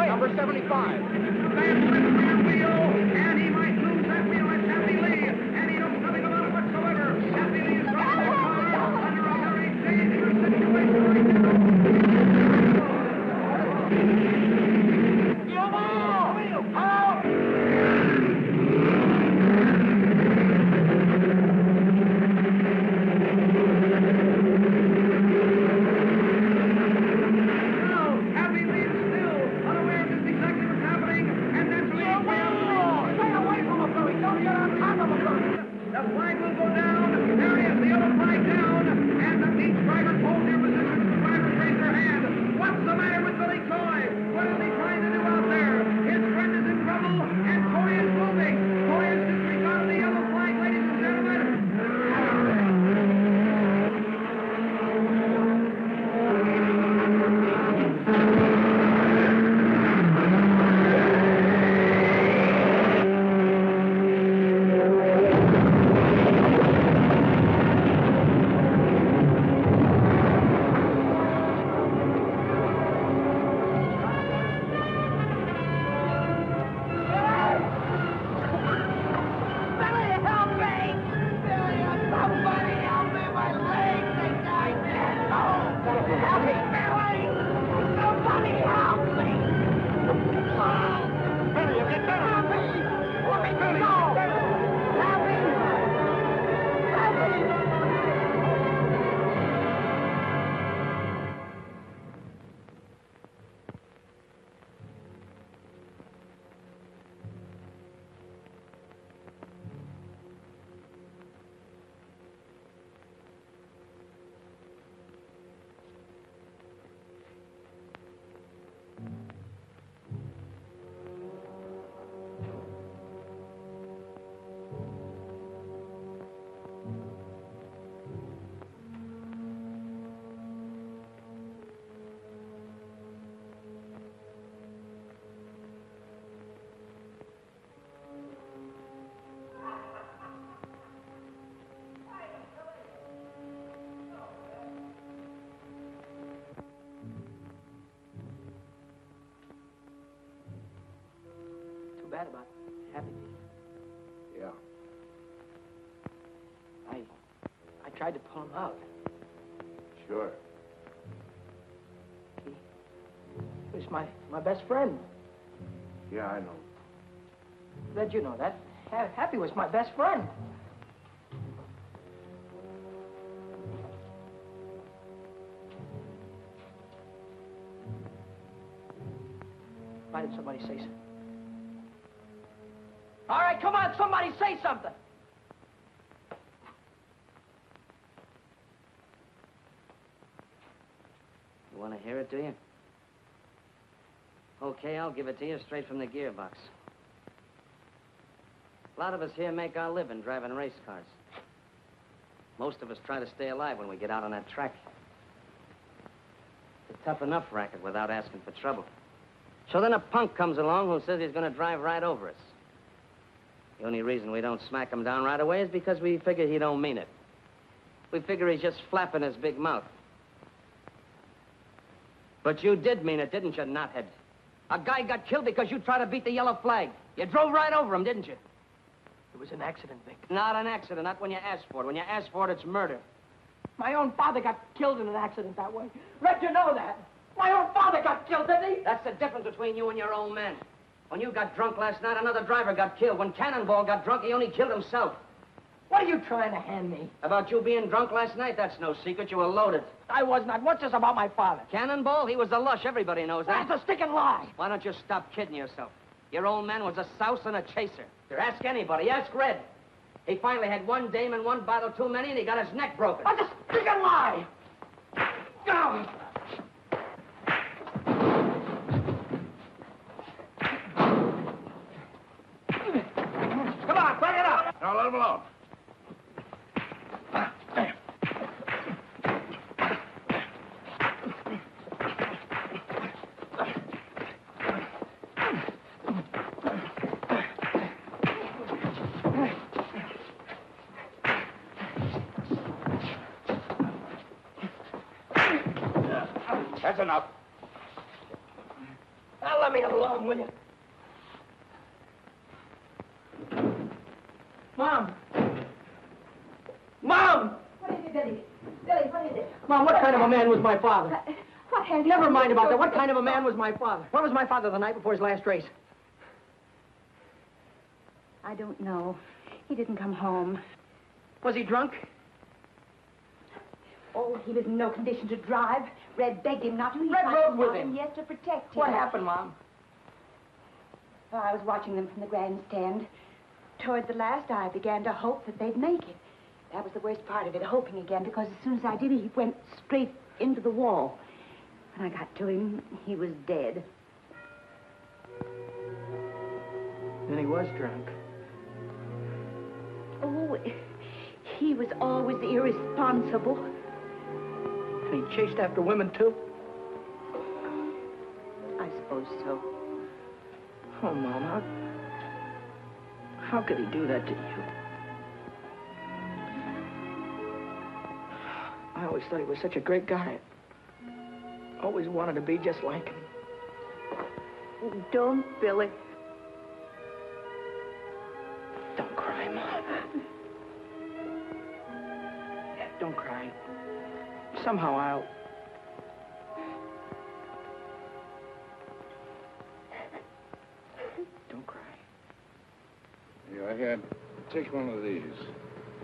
Number 75. That's with rear wheel, and he might lose that wheel. It's Happy Lee, and he knows nothing about it whatsoever. Happy Lee is driving the car under a very dangerous situation right now. Come on! Out! Stay away from him, Billy. Don't get on top of him. bad about Happy. Yeah. I tried to pull him out. Sure. He was my best friend. Yeah, I know. Red, you know that. Happy was my best friend. Why did somebody say something? All right, come on, somebody say something. You want to hear it, do you? Okay, I'll give it to you straight from the gearbox. A lot of us here make our living driving race cars. Most of us try to stay alive when we get out on that track. It's a tough enough racket without asking for trouble. So then a punk comes along who says he's going to drive right over us. The only reason we don't smack him down right away is because we figure he don't mean it. We figure he's just flapping his big mouth. But you did mean it, didn't you, knothead? A guy got killed because you tried to beat the yellow flag. You drove right over him, didn't you? It was an accident, Vic. Not an accident, not when you asked for it. When you asked for it, it's murder. My own father got killed in an accident that way. Red, you know that. My own father got killed, didn't he? That's the difference between you and your old man. When you got drunk last night, another driver got killed. When Cannonball got drunk, he only killed himself. What are you trying to hand me? About you being drunk last night, that's no secret. You were loaded. I was not. What's this about my father? Cannonball? He was a lush. Everybody knows that. That's a sticking lie. Why don't you stop kidding yourself? Your old man was a souse and a chaser. Here, ask anybody. Ask Red. He finally had one dame and one bottle too many, and he got his neck broken. That's a sticking lie. Go. Come on, bring it up. Now, let him alone. That's enough. Now, let me alone, will you? Mom! Mom! What is it, Billy? Billy, what is it? Mom, what kind of a man was my father? What has... Never mind about that. What kind of a man was my father? Where was my father the night before his last race? I don't know. He didn't come home. Was he drunk? Oh, he was in no condition to drive. Red begged him not to. He Red tried rode to with stop him. Yes, to protect him. What happened, Mom? Oh, I was watching them from the grandstand. Toward the last, I began to hope that they'd make it. That was the worst part of it, hoping again, because as soon as I did, he went straight into the wall. When I got to him, he was dead. Then he was drunk. Oh, he was always irresponsible. And he chased after women, too? I suppose so. Oh, Mom, how could he do that to you? I always thought he was such a great guy. Always wanted to be just like him. Don't, Billy. Don't cry, Mom. Don't cry. Somehow I'll... Don't cry. Go ahead. Take one of these.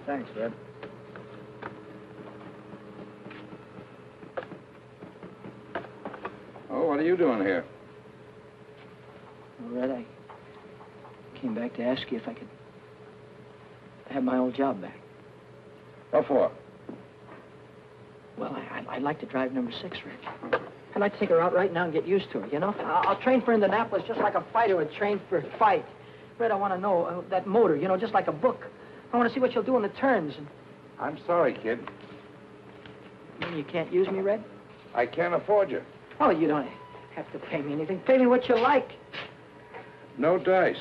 Thanks, Red. Oh, what are you doing here? Well, Red, I came back to ask you if I could have my old job back. What for? Well, I'd like to drive number 6, Rick. I'd like to take her out right now and get used to her, you know? I'll train for Indianapolis just like a fighter would train for a fight. Red, I want to know that motor, you know, just like a book. I want to see what you'll do in the turns. And... I'm sorry, kid. You mean you can't use me, Red? I can't afford you. Oh, you don't have to pay me anything. Pay me what you like. No dice.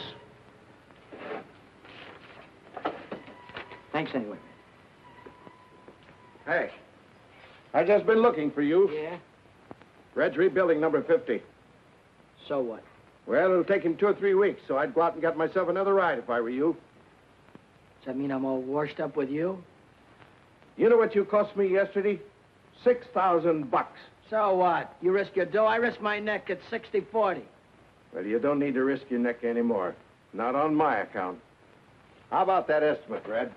Thanks anyway. Hey, I just been looking for you. Yeah? Red's rebuilding number 50. So what? Well, it'll take him 2 or 3 weeks, so I'd go out and get myself another ride if I were you. Does that mean I'm all washed up with you? You know what you cost me yesterday? $6,000. So what? You risk your dough, I risk my neck at 60-40. Well, you don't need to risk your neck anymore. Not on my account. How about that estimate, Red?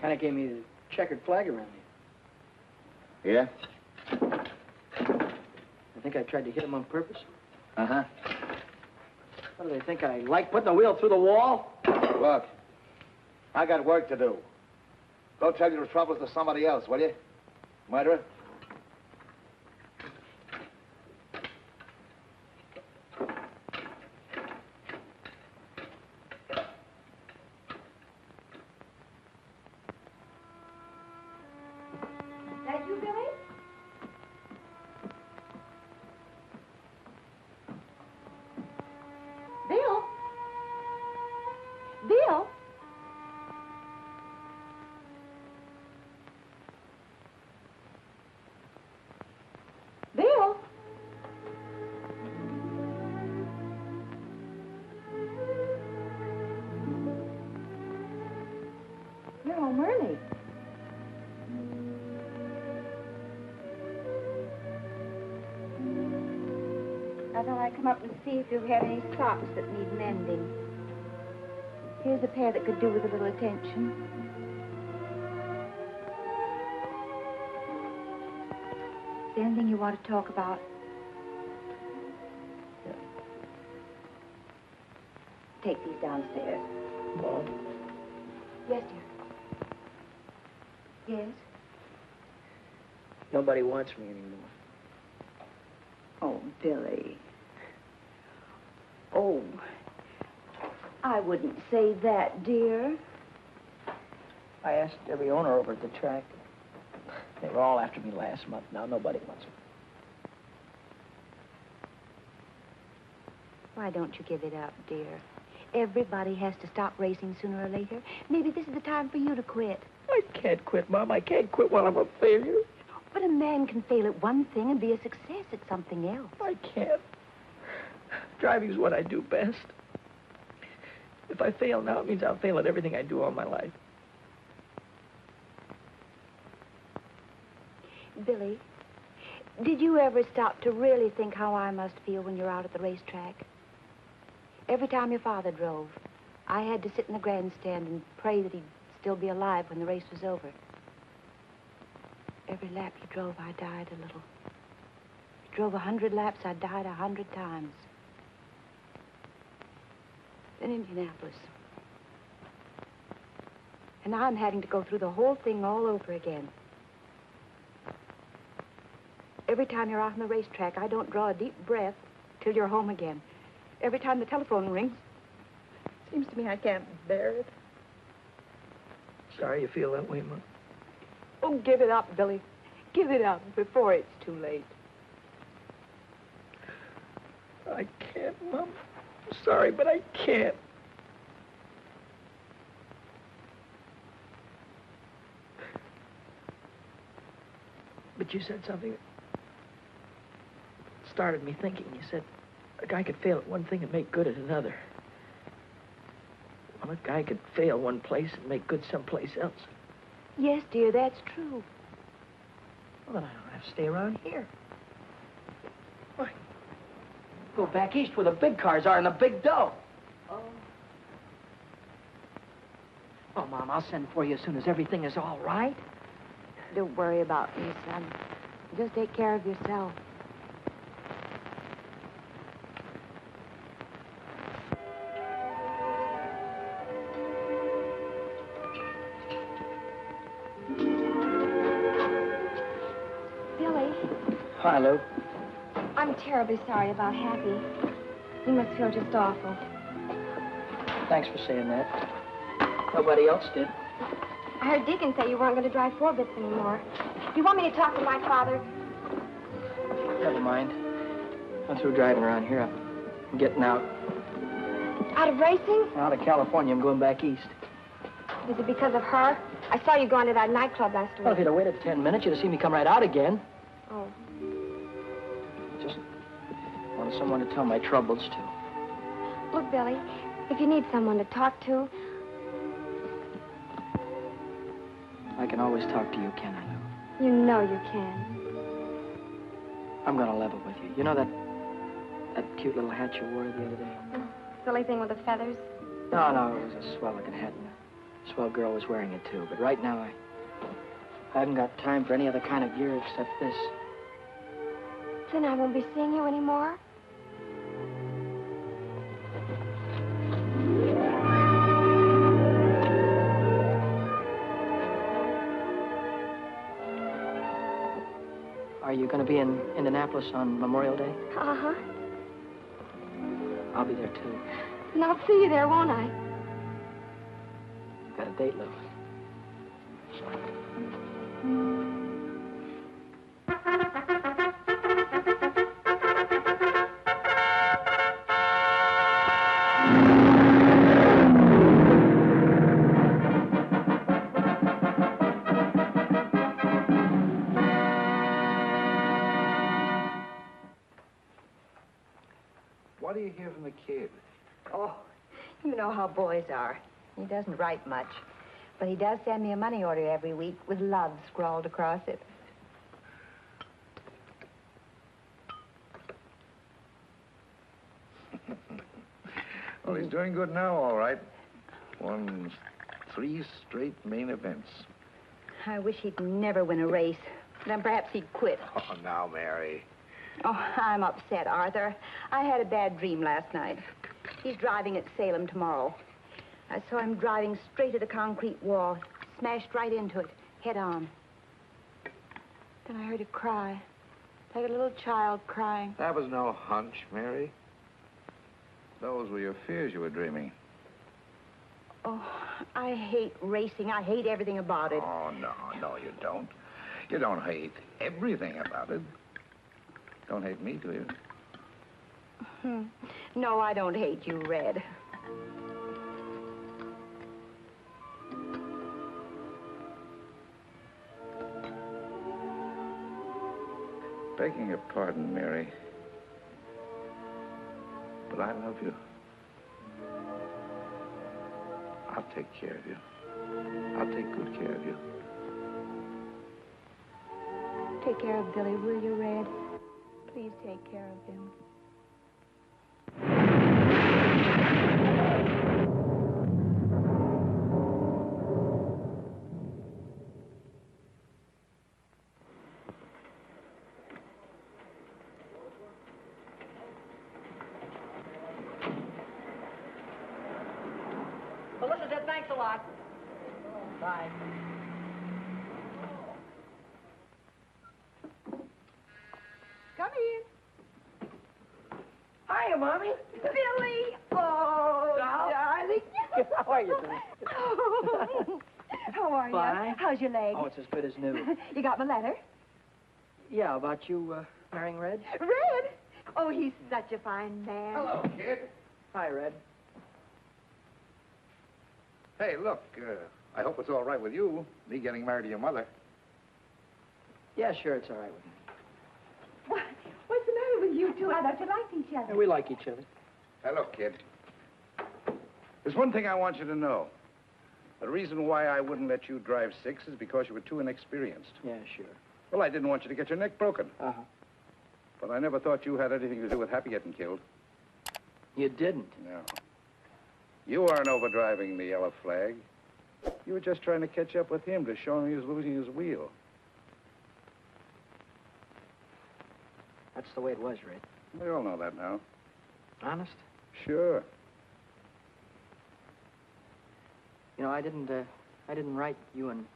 Kind of gave me the checkered flag around you. Yeah? I think I tried to hit him on purpose. Uh-huh. What do they think? I like putting the wheel through the wall? Look, I got work to do. Go tell your troubles to somebody else, will you? Murderer? That you, Billy? Bill? Bill? Bill? You're home early. I thought I'd come up and see if you had any socks that need mending. Here's a pair that could do with a little attention. Is there anything you want to talk about? Take these downstairs. Mom? Yes, dear. Yes? Nobody wants me anymore. Oh, Billy. Oh, I wouldn't say that, dear. I asked every owner over at the track. They were all after me last month. Now nobody wants me. Why don't you give it up, dear? Everybody has to stop racing sooner or later. Maybe this is the time for you to quit. I can't quit, Mom. I can't quit while I'm a failure. But a man can fail at one thing and be a success at something else. I can't. Driving's what I do best. If I fail now, it means I'll fail at everything I do all my life. Billy, did you ever stop to really think how I must feel when you're out at the racetrack? Every time your father drove, I had to sit in the grandstand and pray that he'd still be alive when the race was over. Every lap he drove, I died a little. He drove 100 laps, I died 100 times. Then Indianapolis. And now I'm having to go through the whole thing all over again. Every time you're out on the racetrack, I don't draw a deep breath till you're home again. Every time the telephone rings, it seems to me I can't bear it. Sorry you feel that way, Mom. Oh, give it up, Billy. Give it up before it's too late. I can't, Mom. I'm sorry, but I can't. But you said something that started me thinking. You said a guy could fail at one thing and make good at another. Well, a guy could fail one place and make good someplace else. Yes, dear, that's true. Well, then I don't have to stay around here. Why? Go back east where the big cars are and the big dough. Oh, Mom, I'll send for you as soon as everything is all right. Don't worry about me, son. Just take care of yourself. Billy, Hi, Lou. I'm terribly sorry about Happy. You must feel just awful. Thanks for saying that. Nobody else did. I heard Deacon say you weren't going to drive 4-bits anymore. Do you want me to talk to my father? Never mind. I'm through driving around here. I'm getting out. Out of racing? Out of California. I'm going back east. Is it because of her? I saw you going to that nightclub last week. Well, if you'd have waited 10 minutes, you'd have seen me come right out again. Oh. Just wanted someone to tell my troubles to. Look, Billy, if you need someone to talk to, I can always talk to you, can I, Lou? you know you can. I'm going to level with you. You know that cute little hat you wore the other day? Silly thing with the feathers. No, it was a swell-looking hat, and a swell girl was wearing it, too. But right now, I haven't got time for any other kind of gear except this. Then I won't be seeing you anymore? Are you going to be in Indianapolis on Memorial Day? Uh-huh. I'll be there, too. And I'll see you there, won't I? Got a date, Lou. What do you hear from the kid? Oh, you know how boys are. He doesn't write much. But he does send me a money order every week with love scrawled across it. Well, he's doing good now, all right. Won 3 straight main events. I wish he'd never win a race. Then perhaps he'd quit. Oh, now, Mary. Oh, I'm upset, Arthur. I had a bad dream last night. He's driving at Salem tomorrow. I saw him driving straight at a concrete wall, smashed right into it, head on. Then I heard a cry, like a little child crying. That was no hunch, Mary. Those were your fears you were dreaming. Oh, I hate racing. I hate everything about it. Oh, no, you don't. You don't hate everything about it. Don't hate me, do you? No, I don't hate you, Red. Begging your pardon, Mary, but I love you. I'll take care of you. I'll take good care of you. Take care of Billy, will you, Red? Please take care of him. Felicity, thanks a lot. Bye. Come in. Hiya, Mommy. Billy! Oh, darling. How are you, Billy? How are you? Fine. How's your leg? Oh, it's as good as new. You got my letter? Yeah, about you marrying Red? Red? Oh, he's such a fine man. Hello, kid. Hi, Red. Hey, look, I hope it's all right with you, me getting married to your mother. Yeah, sure, it's all right with me. What's the matter with you two? I thought you liked each other. Yeah, we like each other. Hey, look, kid. There's one thing I want you to know. The reason why I wouldn't let you drive 6 is because you were too inexperienced. Yeah, sure. Well, I didn't want you to get your neck broken. Uh-huh. But I never thought you had anything to do with Happy getting killed. You didn't? No. You weren't overdriving the yellow flag. You were just trying to catch up with him to show him he was losing his wheel. That's the way it was, Red. We all know that now. Honest? Sure. You know, I didn't write you and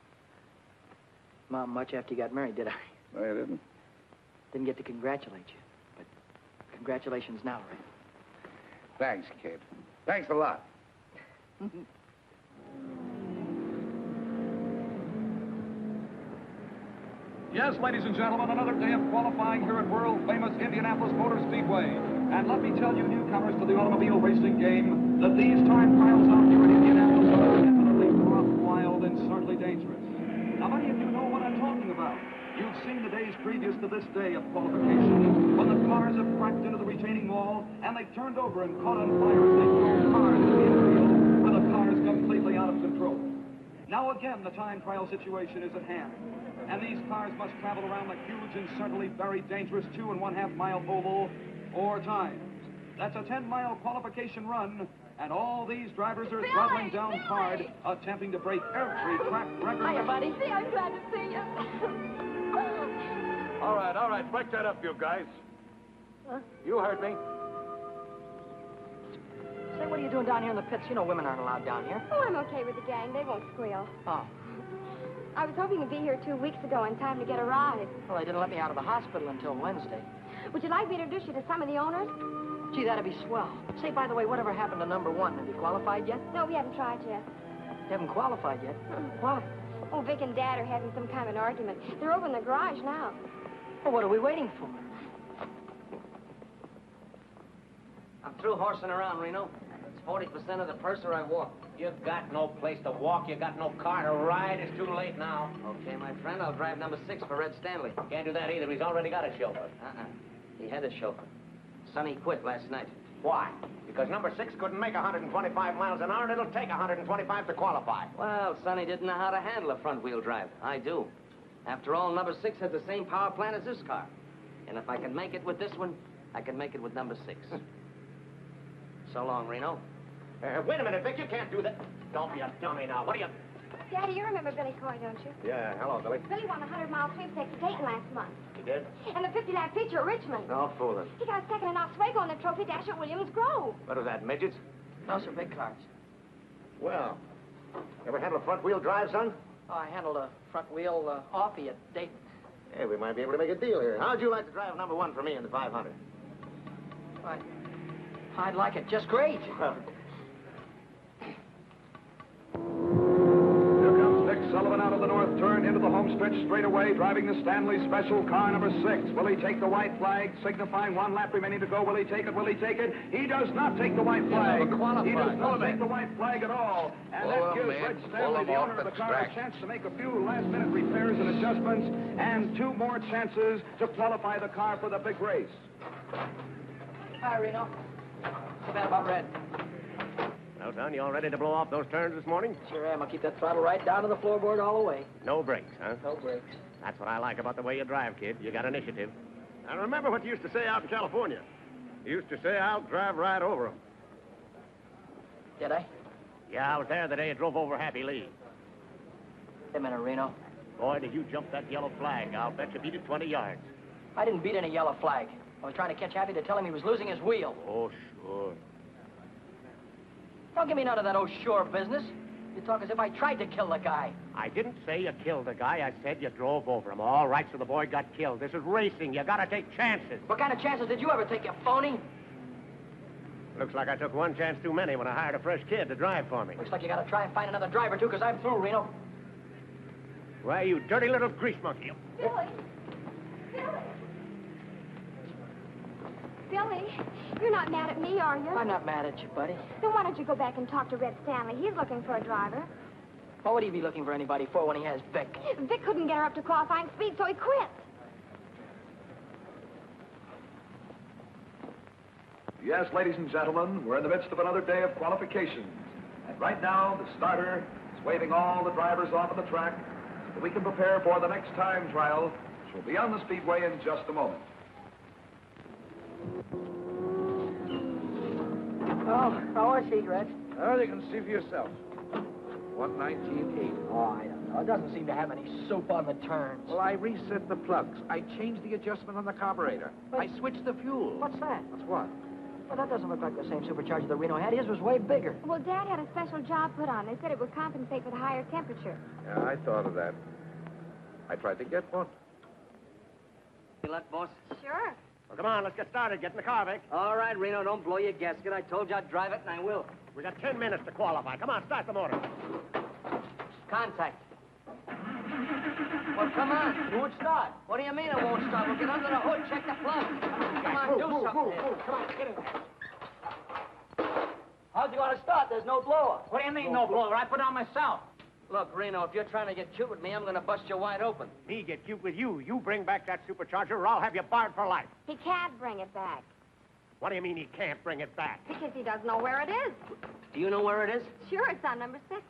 Mom much after you got married, did I? No, you didn't. Didn't get to congratulate you. But congratulations now, Red. Thanks, kid. Thanks a lot. Yes, ladies and gentlemen, another day of qualifying here at world-famous Indianapolis Motor Speedway. And let me tell you, newcomers to the automobile racing game, that these time trials out here in Indianapolis are definitely rough, wild, and certainly dangerous. Now, many of you know what I'm talking about. You've seen the days previous to this day of qualification, when the cars have cracked into the retaining wall, and they've turned over and caught on fire as they drove hard into the infield, where the car is completely out of control. Now again, the time trial situation is at hand. And these cars must travel around the huge and certainly very dangerous 2.5 mile oval 4 times. That's a 10-mile qualification run, and all these drivers are throttling down hard, attempting to break every track record. Hiya, buddy. See, I'm glad to see you. All right, break that up, you guys. Huh? You heard me. Say, what are you doing down here in the pits? You know women aren't allowed down here. Oh, I'm okay with the gang. They won't squeal. Oh. I was hoping to be here 2 weeks ago in time to get a ride. Well, they didn't let me out of the hospital until Wednesday. Would you like me to introduce you to some of the owners? Gee, that'd be swell. Say, by the way, whatever happened to number 1? Have you qualified yet? No, we haven't tried yet. You haven't qualified yet? Why? Oh, Vic and Dad are having some kind of an argument. They're over in the garage now. Well, what are we waiting for? I'm through horsing around, Reno. It's 40% of the purse or I walk. You've got no place to walk. You got no car to ride. It's too late now. Okay, my friend, I'll drive number 6 for Red Stanley. Can't do that either. He's already got a chauffeur. He had a chauffeur. Sonny quit last night. Why? Because number 6 couldn't make 125 miles an hour, and it'll take 125 to qualify. Well, Sonny didn't know how to handle a front-wheel drive. I do. After all, number 6 has the same power plant as this car. And if I can make it with this one, I can make it with number 6. So long, Reno. Wait a minute, Vic. You can't do that. Don't be a dummy now. What are you... Daddy, you remember Billy Coy, don't you? Yeah, hello, Billy. Billy won the 100-mile sweepstakes at Dayton last month. You did? And the 50-lap feature at Richmond. No fooling. He got second in Oswego in the trophy dash at Williams Grove. What was that, midgets? Those are big cars. Well, ever handle a front-wheel drive, son? Oh, I handled a front wheel offie at Dayton. Hey, we might be able to make a deal here. How'd you like to drive number 1 for me in the 500? I'd like it just great. Sullivan out of the north turn into the home stretch straightaway, driving the Stanley Special car number 6. Will he take the white flag, signifying 1 lap remaining to go? Will he take it? Will he take it? He does not take the white flag. He does not take the white flag at all. And that gives Red Stanley, the owner of the car, a chance to make a few last-minute repairs and adjustments, and 2 more chances to qualify the car for the big race. Hi, Reno. Too bad about Red. Well, son, you all ready to blow off those turns this morning? Sure am. I'll keep that throttle right down to the floorboard all the way. No brakes, huh? No brakes. That's what I like about the way you drive, kid. You got initiative. I remember what you used to say out in California. You used to say, I'll drive right over them. Did I? Yeah, I was there the day you drove over Happy Lee. Wait a minute, Reno. Boy, did you jump that yellow flag. I'll bet you beat it 20 yards. I didn't beat any yellow flag. I was trying to catch Happy to tell him he was losing his wheel. Oh, sure. Don't give me none of that oh sure business. You talk as if I tried to kill the guy. I didn't say you killed the guy. I said you drove over him. All right, so the boy got killed. This is racing. You gotta take chances. What kind of chances did you ever take, you phony? Looks like I took 1 chance too many when I hired a fresh kid to drive for me. Looks like you gotta try and find another driver, too, because I'm through, Reno. Why, you dirty little grease monkey. Billy. Billy, you're not mad at me, are you? I'm not mad at you, buddy. Then why don't you go back and talk to Red Stanley? He's looking for a driver. What would he be looking for anybody for when he has Vic? Vic couldn't get her up to qualifying speed, so he quit. Yes, ladies and gentlemen, we're in the midst of another day of qualifications. And right now, the starter is waving all the drivers off of the track so that we can prepare for the next time trial, which will be on the speedway in just a moment. Oh, how is he, Red? Oh, you can see for yourself. 119.8. Oh, I don't know. It doesn't seem to have any soup on the turns. Well, I reset the plugs. I changed the adjustment on the carburetor. I switched the fuel. What's that? That's what? Well, that doesn't look like the same supercharger that Reno had. His was way bigger. Well, Dad had a special job put on. They said it would compensate for the higher temperature. Yeah, I thought of that. I tried to get one. Good luck, boss. Sure. Well, come on, let's get started. Get in the car, Vic. All right, Reno, don't blow your gasket. I told you I'd drive it, and I will. We got 10 minutes to qualify. Come on, start the motor. Contact. Well, come on. It won't start. What do you mean it won't start? We'll get under the hood, check the plug. Come on, do something. Come on, get in. How's it going to start? There's no blower. What do you mean, no blower? I put on myself. Look, Reno, if you're trying to get cute with me, I'm going to bust you wide open. Me get cute with you. You bring back that supercharger or I'll have you barred for life. He can't bring it back What do you mean he can't bring it back? because he doesn't know where it is. Do you know where it is? Sure, it's on number 6.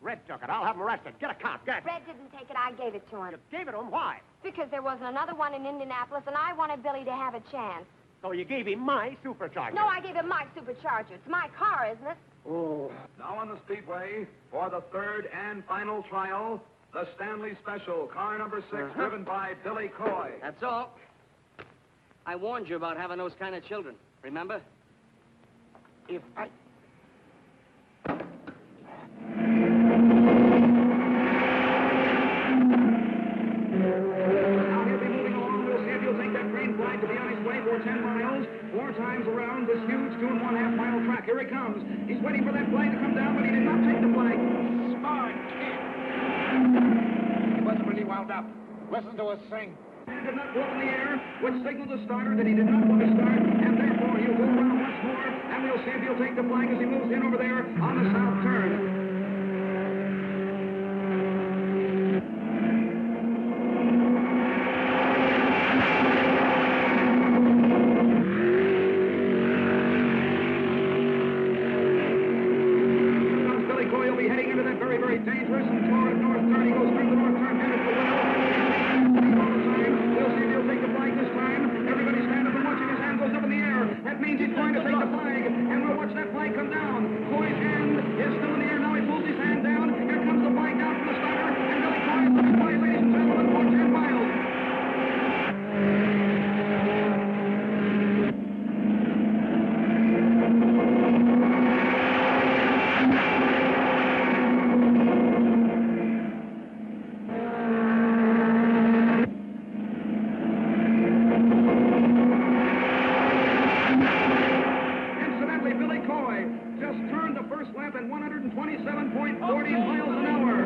Red took it. I'll have him arrested. Get a cop. Get. Red didn't take it. I gave it to him. You gave it to him. Why? Because there wasn't another one in Indianapolis, and I wanted Billy to have a chance. So you gave him my supercharger. No, I gave him my supercharger. It's my car, isn't it? Oh. Now on the speedway, for the third and final trial, the Stanley Special, car number 6, driven by Billy Coy. That's all. I warned you about having those kind of children. Remember? If I... Now he'll be moving along. We'll see if he'll take that green flag to be on his way for 10 miles. 4 times around this huge 2.5 mile track. Here he comes. He's waiting for that flag to come down, but he did not take the flag. Smart kid. He wasn't really wound up. Listen to us sing. And did not blow in the air, which signaled the starter that he did not want to start, and therefore he'll go around once more, and we'll see if he'll take the flag as he moves in over there on the south turn. Very dangerous and toward north turn. He goes through the north turn, headed for well. All the time. We'll see if he'll take the flag this time. Everybody stand up and watching. His hand goes up in the air. That means he's going to take the flag. And we'll watch that flag come down. Coy's hand is still in the air. Now he pulls his hand down. Here comes the flag down from the starter. And Billy Coy is looking by, ladies and gentlemen, for 10 miles. At 127.40 miles an hour.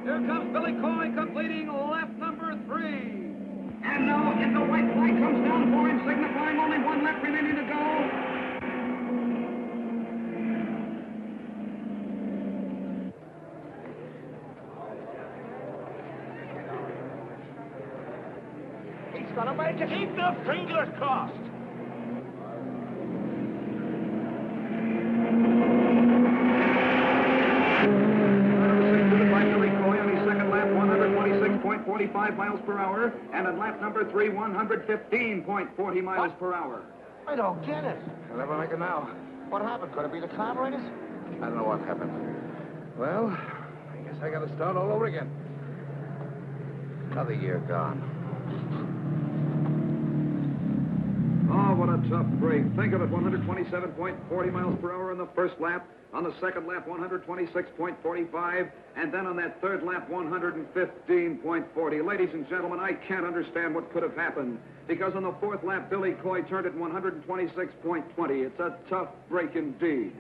Here comes Billy Coy completing lap number 3. And now, if the white flag comes down for him, signifying only 1 lap remaining to go. Gonna make it. Keep the fingers crossed. By Billy Coy on his second lap, 126.45 miles per hour, and at lap number 3, 115.40 miles per hour. I don't get it. I'll never make it now. What happened? Could it be the carburetors? I don't know what happened. Well, I guess I gotta start all over again. Another year gone. Oh, what a tough break. Think of it, 127.40 miles per hour on the first lap. On the second lap, 126.45. And then on that third lap, 115.40. Ladies and gentlemen, I can't understand what could have happened. Because on the fourth lap, Billy Coy turned at 126.20. It's a tough break indeed.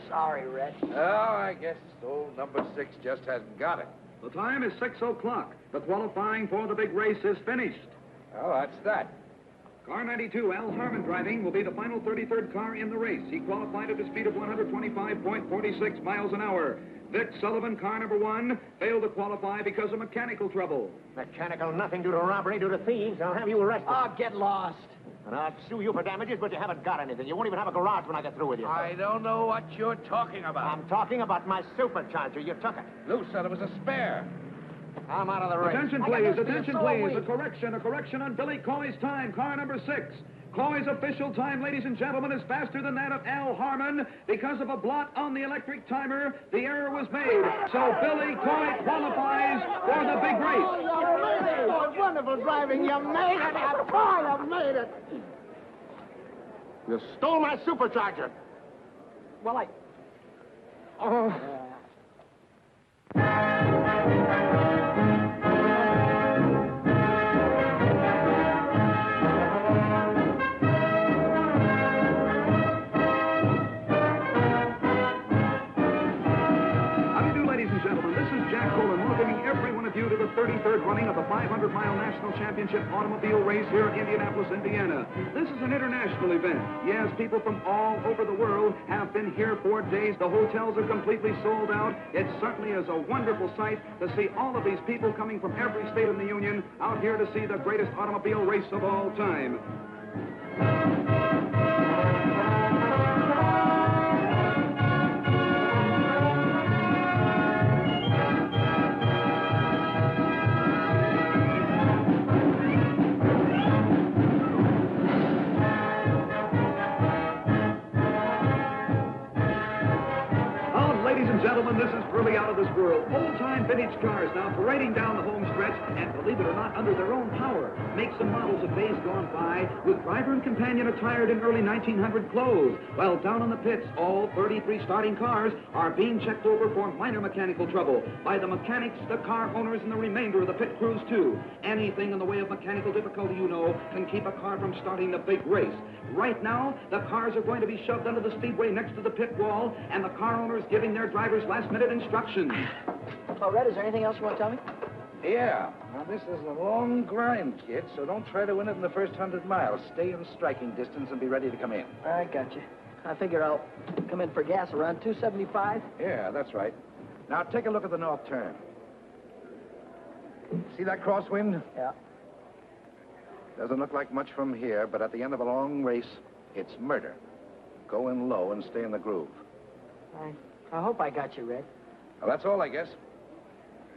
Sorry, Red. Oh, I guess old number 6 just hasn't got it. The time is 6 o'clock. The qualifying for the big race is finished. Oh, that's that. Car 92, Al Harmon driving, will be the final 33rd car in the race. He qualified at a speed of 125.46 miles an hour. Vic Sullivan, car number 1, failed to qualify because of mechanical trouble. Mechanical nothing due to robbery, due to thieves. I'll have you arrested. Oh, get lost. And I'll sue you for damages, but you haven't got anything. You won't even have a garage when I get through with you. I don't know what you're talking about. I'm talking about my supercharger. You took it. Lou said it was a spare. I'm out of the race. Attention, please, attention, please. A correction on Billy Coy's time, car number 6. Coy's official time, ladies and gentlemen, is faster than that of Al Harmon. Because of a blot on the electric timer, the error was made. So Billy Coy qualifies for the big race. Oh, you made it. Oh, wonderful driving. You made it. You made it. You stole my supercharger. Well, Oh. running of the 500-mile National Championship automobile race here in Indianapolis, Indiana. This is an international event. Yes, people from all over the world have been here for days. The hotels are completely sold out. It certainly is a wonderful sight to see all of these people coming from every state in the Union out here to see the greatest automobile race of all time. Gentlemen, this is really out of this world. Old-time vintage cars now parading down the home stretch, and believe it or not, under their own power. Makes and models of days gone by, with driver and companion attired in early 1900 clothes. While down in the pits, all 33 starting cars are being checked over for minor mechanical trouble by the mechanics, the car owners, and the remainder of the pit crews, too. Anything in the way of mechanical difficulty, you know, can keep a car from starting the big race. Right now, the cars are going to be shoved under the speedway next to the pit wall, and the car owners giving their drivers last-minute instructions. Oh, Red, is there anything else you want to tell me? Yeah. Now, this is a long grind, kid, so don't try to win it in the first 100 miles. Stay in striking distance and be ready to come in. I got you. I figure I'll come in for gas around 275. Yeah, that's right. Now, take a look at the north turn. See that crosswind? Yeah. Doesn't look like much from here, but at the end of a long race, it's murder. Go in low and stay in the groove. I hope I got you, Red. Well, that's all, I guess.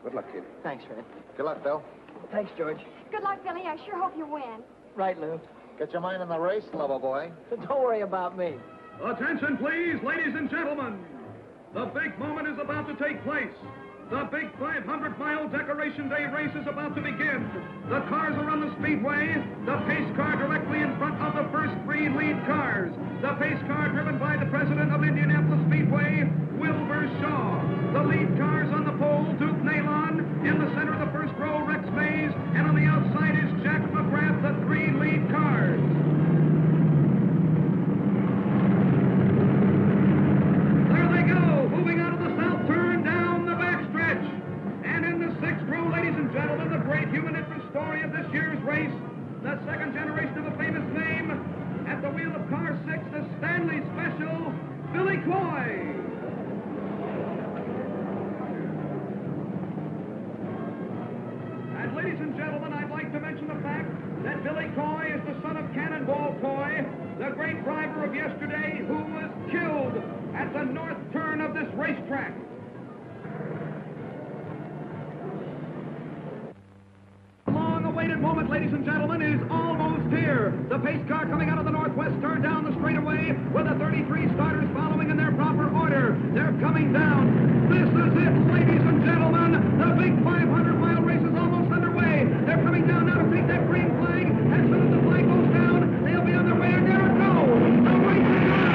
Good luck, kid. Thanks, Red. Good luck, Bill. Thanks, George. Good luck, Billy. I sure hope you win. Right, Lou. Get your mind on the race, lover boy. Don't worry about me. Attention, please, ladies and gentlemen. The big moment is about to take place. The big 500-mile Decoration Day race is about to begin. The cars are on the speedway. The pace car directly in front of the first three lead cars. The pace car driven by the president of Indianapolis Speedway, Wilbur Shaw. The lead cars on the pole, Duke Nalon. In the center of the first row, Rex Mays. And on the outside is Jack McGrath, the three lead cars. There they go, moving out of the south turn down the backstretch. And in the sixth row, ladies and gentlemen, the great human interest story of this year's race, the second generation of a famous name, at the wheel of car 6, the Stanley Special, Billy Coy. And ladies and gentlemen, I'd like to mention the fact that Billy Coy is the son of Cannonball Coy, the great driver of yesterday who was killed at the north turn of this racetrack. The long-awaited moment, ladies and gentlemen, is almost here. The pace car coming out of the northwest turn down the straightaway with the 33 starters following in their proper order. They're coming down. This is it, ladies and gentlemen. The big 500-mile race is almost underway. They're coming down now to take that green flag. As soon as the flag goes down, they'll be on their way. And there it goes. The race is on.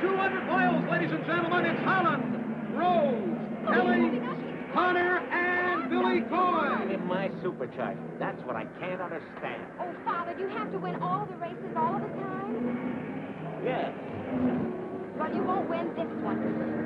200 miles, ladies and gentlemen. It's Holland, Rose, Kelly, Connor, and Billy Coy. In my supercharger. That's what I can't understand. Oh, Father, do you have to win all the races all the time? Yes. Well, you won't win this one.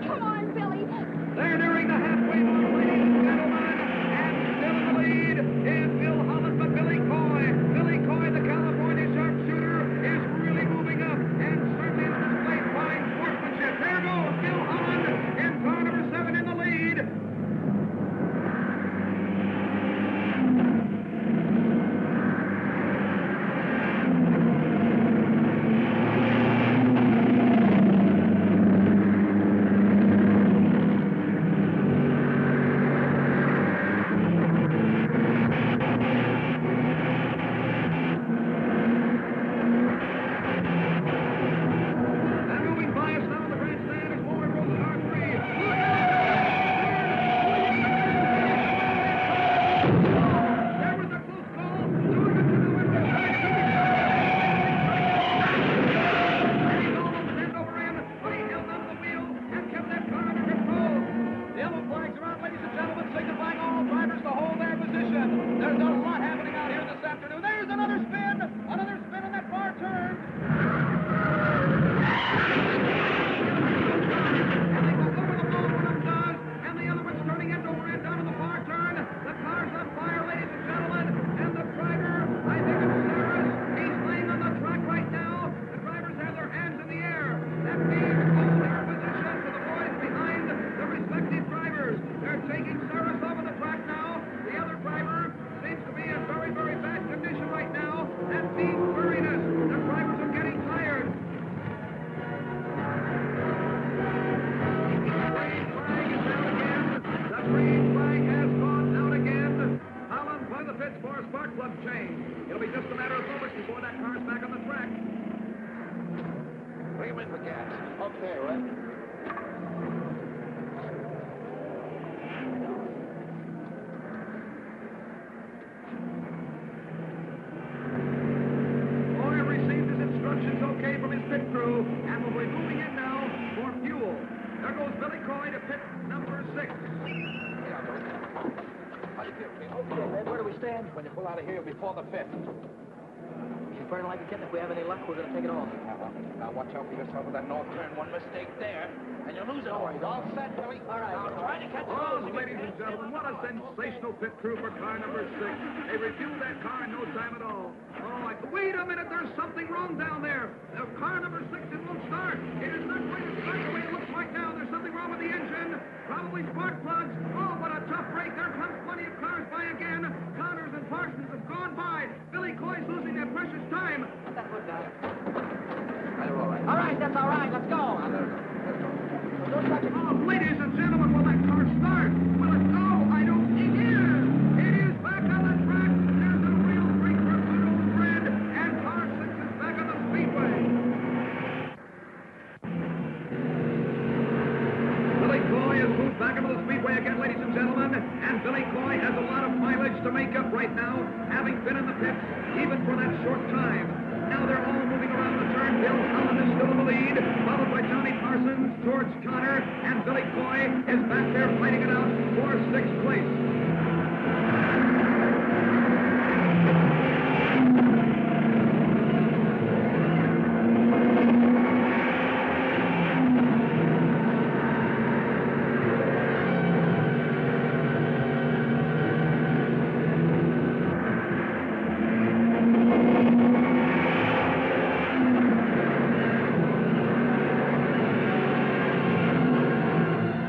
Come on, Billy. They're nearing the halfway mark, ladies and gentlemen. And still in the lead is Bill Holland, but Billy Coy. Billy Coy, the California sharpshooter, is really moving up and certainly in display fine sportsmanship. There goes Bill Holland in car number 7 in the lead. It'll be just a matter of moments before that car's back on the track. Bring him in for gas. Okay, Red. Coy received his instructions okay from his pit crew, and will be moving in now for fuel. There goes Billy Coy to pit number 6. Okay, Red, where do we stand? When you pull out of here, before the pit. She's burning like a kitten. If we have any luck, we're going to take it off. Now watch out for yourself with that north turn. One mistake there, and you'll lose it all. All set, Billy? All right. Now try to catch it. Oh, ladies and gentlemen, what a sensational pit crew for car number 6. They refueled that car in no time at all. Wait a minute, there's something wrong down there. Car number 6, it won't start. It is not going to start the way it looks right now. There's something wrong with the engine. Probably spark plugs. Oh, what a tough break. There comes plenty of cars by again. Connors and Parsons have gone by. Billy Coy's losing that precious time. Let that foot down. All right. All right, that's all right. Let's go. Don't touch it. Oh, ladies and gentlemen, will that car start? Will it go? I don't think it is. It is back on the track. There's a real break for good old Fred, and car 6 is back on the speedway. Billy Coy has moved back into the speedway again, ladies and gentlemen, and Billy Coy has a lot of mileage to make up right now, having been in the pits even for that short time. Now they're all moving around the turn. Bill Holland is still in the lead, followed by Johnny Parsons, George Connor, and Billy Coy is back there fighting it out for 6th place.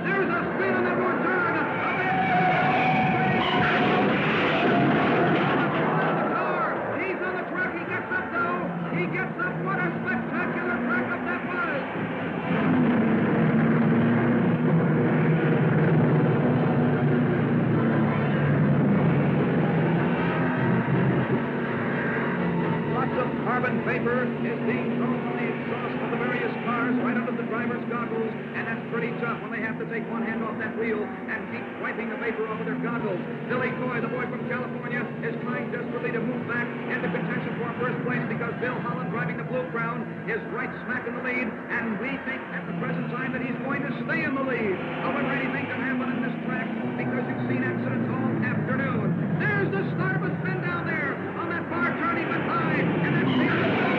There's a spin on that one turn. take one hand off that wheel and keep wiping the vapor off of their goggles. Billy Coy, the boy from California, is trying desperately to move back into contention for first place because Bill Holland, driving the Blue Crown, is right smack in the lead, and we think at the present time that he's going to stay in the lead. However, anything can happen in this track because you've seen accidents all afternoon. There's the start of a spin down there on that far turn. He went high, and that's the end of the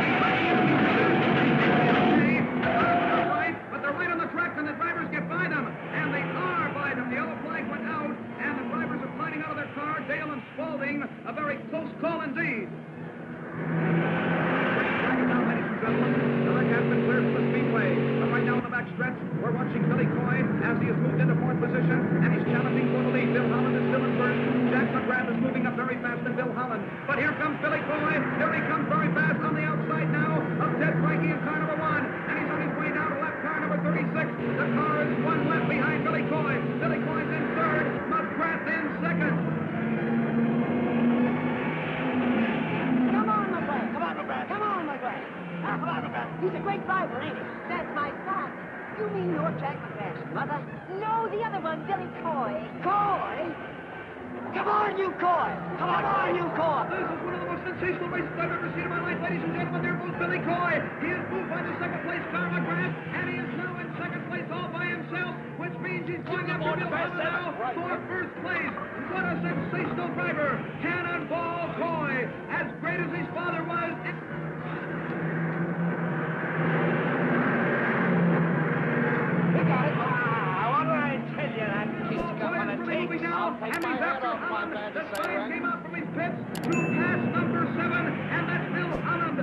but they're right on the track, and the drivers get by them, and they are by them. The yellow flag went out, and the drivers are climbing out of their car. Dale and Spaulding, a very close call indeed. The wreck has been cleared from the speedway. But right now in the back stretch, we're watching Billy Coy as he has moved into fourth position, and he's challenging for the lead. Bill Holland is still in first. Jack McGrath is moving up very fast than Bill Holland. But here comes Billy Coy. Here he comes very fast on the outside now of Ted Frankie in car number 1. And he's on his way down to lap car number 36. The car is one left behind Billy Coy. Billy Coy's in third. McGrath in second. Come on, McGrath. Come on, McGrath. Come on, McGrath. Come on, McGrath. He's a great driver, ain't he? That's my son. You mean you're Jack McGrath's mother? No, the other one, Billy Coy. Coy? Come on, you Coy! Come on, you Coy! This is one of the most sensational races I've ever seen in my life, ladies and gentlemen. There goes Billy Coy. He is moved by the second place car, McGrath, and he is now in second place all by himself, which means he's going after Bill Holland now for first place. What a sensational driver! Cannonball Coy, as great as his father was. He got it. What did I tell you? That kid's got what it takes. Now, and he's after Holland. The sign came out from his pits to pass number 7, and that's Bill Holland.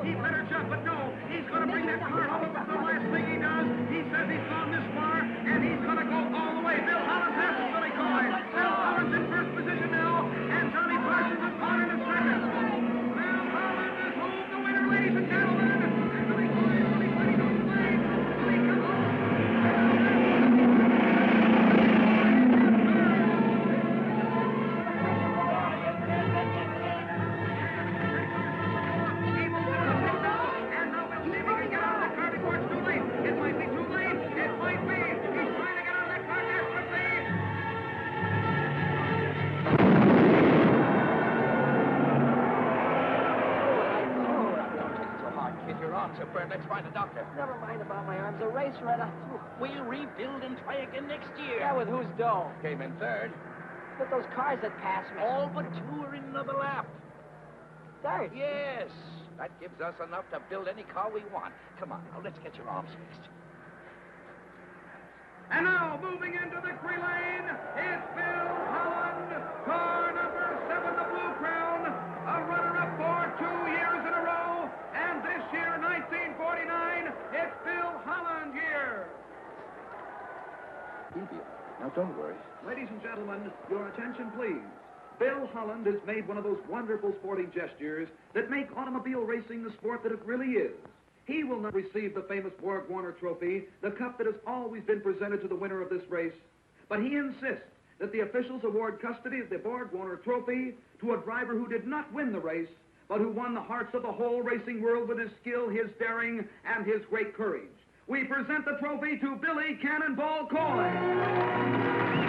He better jump, but no, he's going to bring that car home. But the last thing he does, he says he's gone this far, and he's going to go all the way. Bill My arm's a racer at a... We'll rebuild and try again next year. Yeah, with whose dough? Came in third. With those cars that passed me. All but two are in another lap. Third? Yes. That gives us enough to build any car we want. Come on, now, let's get your arms fixed. And now, moving into victory lane, is Bill Holland, car number 7, the Blue Crown, a runner-up for 2 years in a row. And this year, 1949, it's Bill Holland year. Now, don't worry. Ladies and gentlemen, your attention, please. Bill Holland has made one of those wonderful sporting gestures that make automobile racing the sport that it really is. He will not receive the famous Borg-Warner Trophy, the cup that has always been presented to the winner of this race, but he insists that the officials award custody of the Borg-Warner Trophy to a driver who did not win the race, but who won the hearts of the whole racing world with his skill, his daring, and his great courage. We present the trophy to Billy Cannonball Coy.